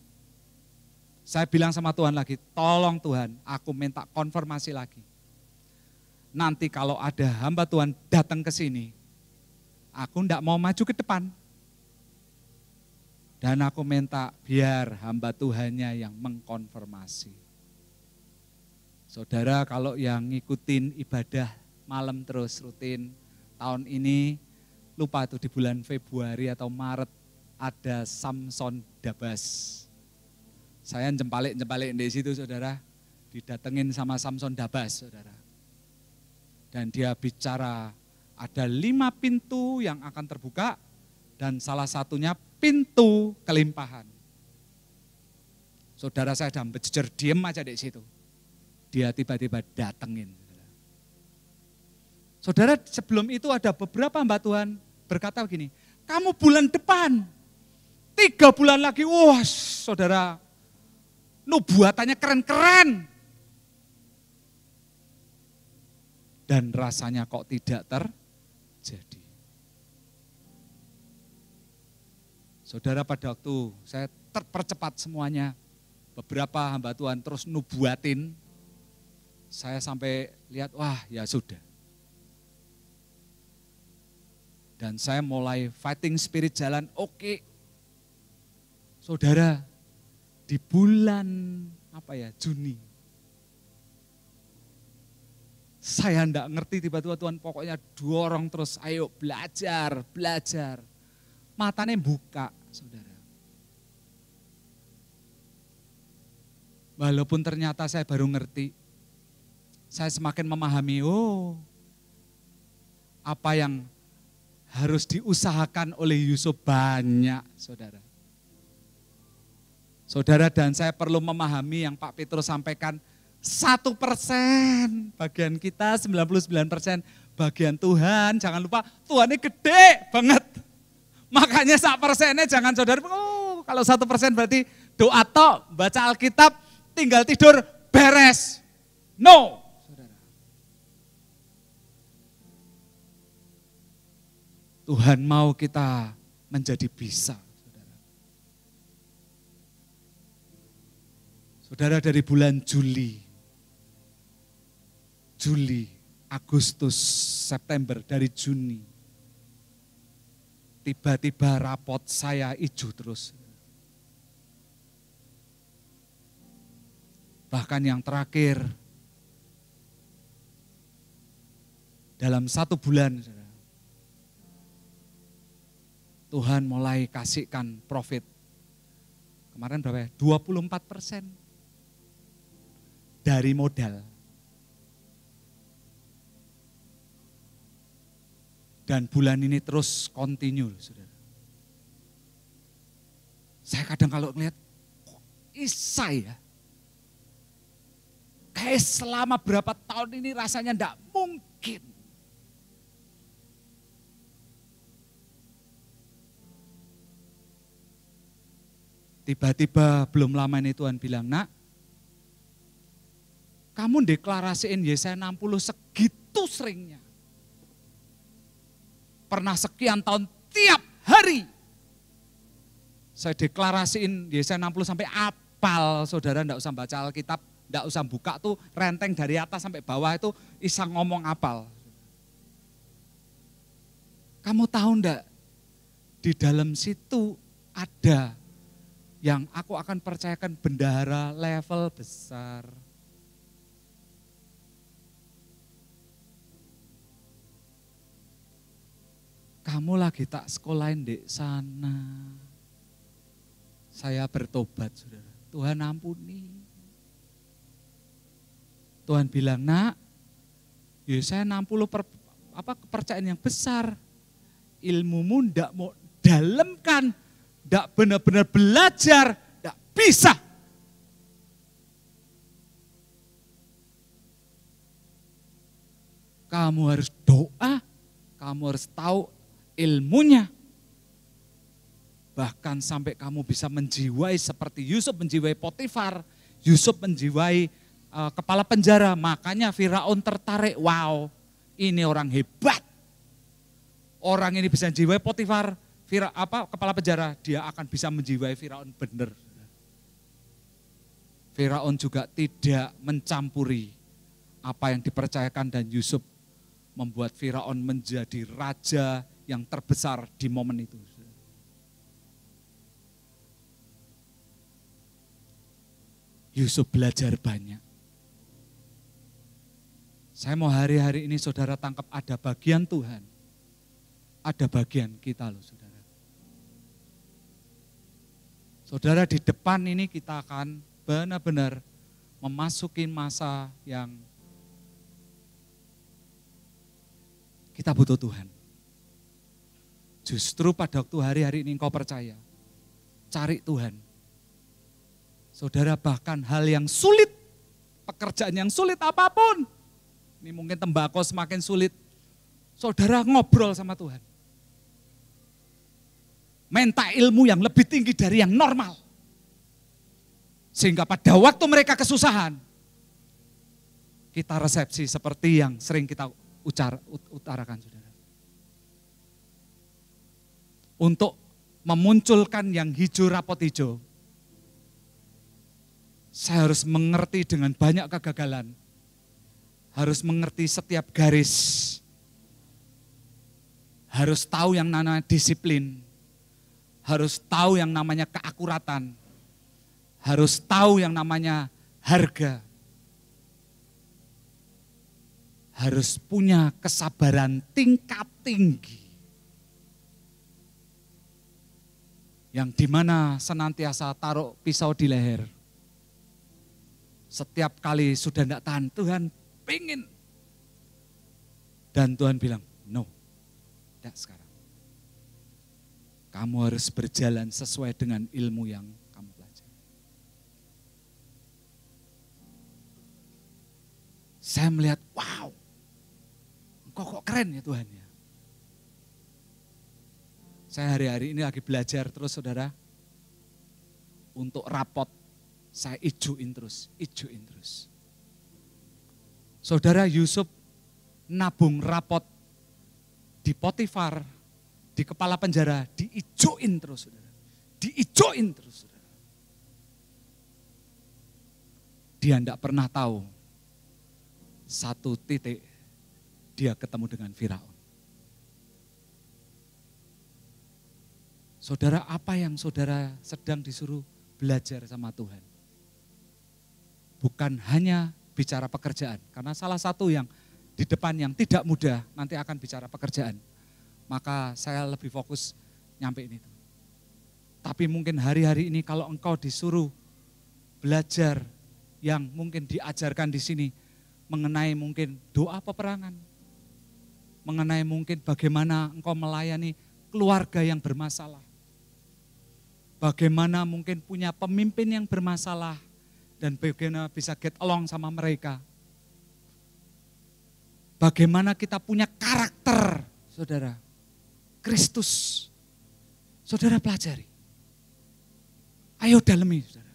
Saya bilang sama Tuhan lagi, tolong Tuhan, aku minta konfirmasi lagi. Nanti kalau ada hamba Tuhan datang ke sini, aku enggak mau maju ke depan. Dan aku minta biar hamba Tuhannya yang mengkonfirmasi. Saudara, kalau yang ngikutin ibadah malam terus rutin, tahun ini lupa tuh di bulan Februari atau Maret ada Samson Dabas. Saya jempalik di situ saudara, didatengin sama Samson Dabas saudara. Dan dia bicara ada 5 pintu yang akan terbuka dan salah satunya pintu kelimpahan. Saudara saya udah berjejer diem aja di situ. Dia tiba-tiba datengin. Saudara sebelum itu ada beberapa hamba Tuhan berkata begini, kamu bulan depan, 3 bulan lagi, wah saudara, nubuatannya keren-keren. Dan rasanya kok tidak terjadi. Saudara pada waktu saya terpercepat semuanya, beberapa hamba Tuhan terus nubuatin, saya sampai lihat, wah ya sudah. Dan saya mulai fighting spirit jalan, oke. Saudara, di bulan Juni. Saya enggak ngerti tiba-tiba Tuhan pokoknya dorong terus, ayo belajar. Matanya buka, saudara. Walaupun ternyata saya baru ngerti, saya semakin memahami, apa yang harus diusahakan oleh Yusuf banyak, saudara. Saudara dan saya perlu memahami yang Pak Petrus sampaikan, 1% bagian kita, 99% bagian Tuhan. Jangan lupa Tuhan ini gede banget. Makanya 1%-nya jangan saudara, kalau 1% berarti doa tok, baca Alkitab, tinggal tidur, beres. No. Tuhan mau kita menjadi bisa. Saudara dari bulan Juli, Agustus, September, dari Juni. Tiba-tiba rapot saya hijau terus. Bahkan yang terakhir, Dalam 1 bulan, saudara, Tuhan mulai kasihkan profit. Kemarin berapa ya? 24% dari modal. Dan bulan ini terus continue, saudara. Saya kadang kalau ngelihat, kok bisa ya? Kayak selama berapa tahun ini rasanya enggak mungkin. Tiba-tiba belum lama ini Tuhan bilang, nak, kamu deklarasiin Yesaya 60 segitu seringnya. Pernah sekian tahun tiap hari. Saya deklarasiin Yesaya 60 sampai apal, saudara enggak usah baca Alkitab, enggak usah buka tuh renteng dari atas sampai bawah itu bisa ngomong apal. Kamu tahu enggak, di dalam situ ada yang aku akan percayakan bendahara level besar. Kamu lagi tak sekolahin di sana. Saya bertobat, saudara. Tuhan ampuni. Tuhan bilang, nak, Yesaya 60 kepercayaan yang besar. Ilmumu ndak mau dalamkan, ndak benar-benar belajar, ndak bisa. Kamu harus doa, kamu harus tahu ilmunya. Bahkan sampai kamu bisa menjiwai seperti Yusuf menjiwai Potifar, Yusuf menjiwai kepala penjara. Makanya Firaun tertarik, wow ini orang hebat. Orang ini bisa menjiwai Potifar, kepala penjara, dia akan bisa menjiwai Firaun benar. Firaun juga tidak mencampuri apa yang dipercayakan dan Yusuf membuat Firaun menjadi raja yang terbesar di momen itu. Yusuf belajar banyak. Saya mau hari-hari ini saudara tangkap ada bagian Tuhan. Ada bagian kita loh saudara. Saudara di depan ini kita akan benar-benar memasuki masa yang kita butuh Tuhan. Justru pada waktu hari-hari ini engkau percaya, cari Tuhan. Saudara bahkan hal yang sulit, pekerjaan yang sulit apapun, ini mungkin tembakau semakin sulit, saudara ngobrol sama Tuhan. Minta ilmu yang lebih tinggi dari yang normal. Sehingga pada waktu mereka kesusahan, kita resepsi seperti yang sering kita utarakan saudara. Untuk memunculkan yang hijau rapot hijau, saya harus mengerti dengan banyak kegagalan. Harus mengerti setiap garis. Harus tahu yang namanya disiplin. Harus tahu yang namanya keakuratan. Harus tahu yang namanya harga. Harus punya kesabaran tingkat tinggi. Yang dimana senantiasa taruh pisau di leher. Setiap kali sudah tidak tahan, Tuhan pengen. Dan Tuhan bilang, no, tidak sekarang. Kamu harus berjalan sesuai dengan ilmu yang kamu pelajari. Saya melihat, wow, kok keren ya Tuhan ya. Saya hari-hari ini lagi belajar terus saudara, untuk rapot. Saya ijuin terus. Saudara Yusuf nabung rapot di Potifar, di kepala penjara, diijuin terus saudara. Diijuin terus saudara. Dia tidak pernah tahu satu titik dia ketemu dengan Firaun. Saudara, apa yang saudara sedang disuruh belajar sama Tuhan? Bukan hanya bicara pekerjaan, karena salah satu yang di depan yang tidak mudah, nanti akan bicara pekerjaan. Maka saya lebih fokus nyampein itu. Tapi mungkin hari-hari ini kalau engkau disuruh belajar yang mungkin diajarkan di sini mengenai mungkin doa peperangan, mengenai mungkin bagaimana engkau melayani keluarga yang bermasalah, bagaimana mungkin punya pemimpin yang bermasalah dan bagaimana bisa get along sama mereka. Bagaimana kita punya karakter, saudara, Kristus. Saudara pelajari. Ayo dalami, saudara.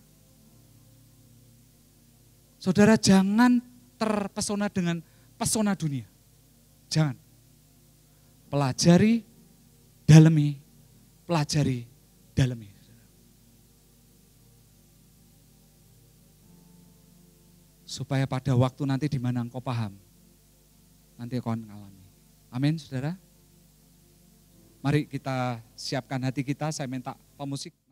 Saudara jangan terpesona dengan pesona dunia. Jangan. Pelajari, dalami, pelajari, dalami. Supaya pada waktu nanti di mana engkau paham, nanti engkau mengalami. Amin, saudara. Mari kita siapkan hati kita, saya minta pemusik.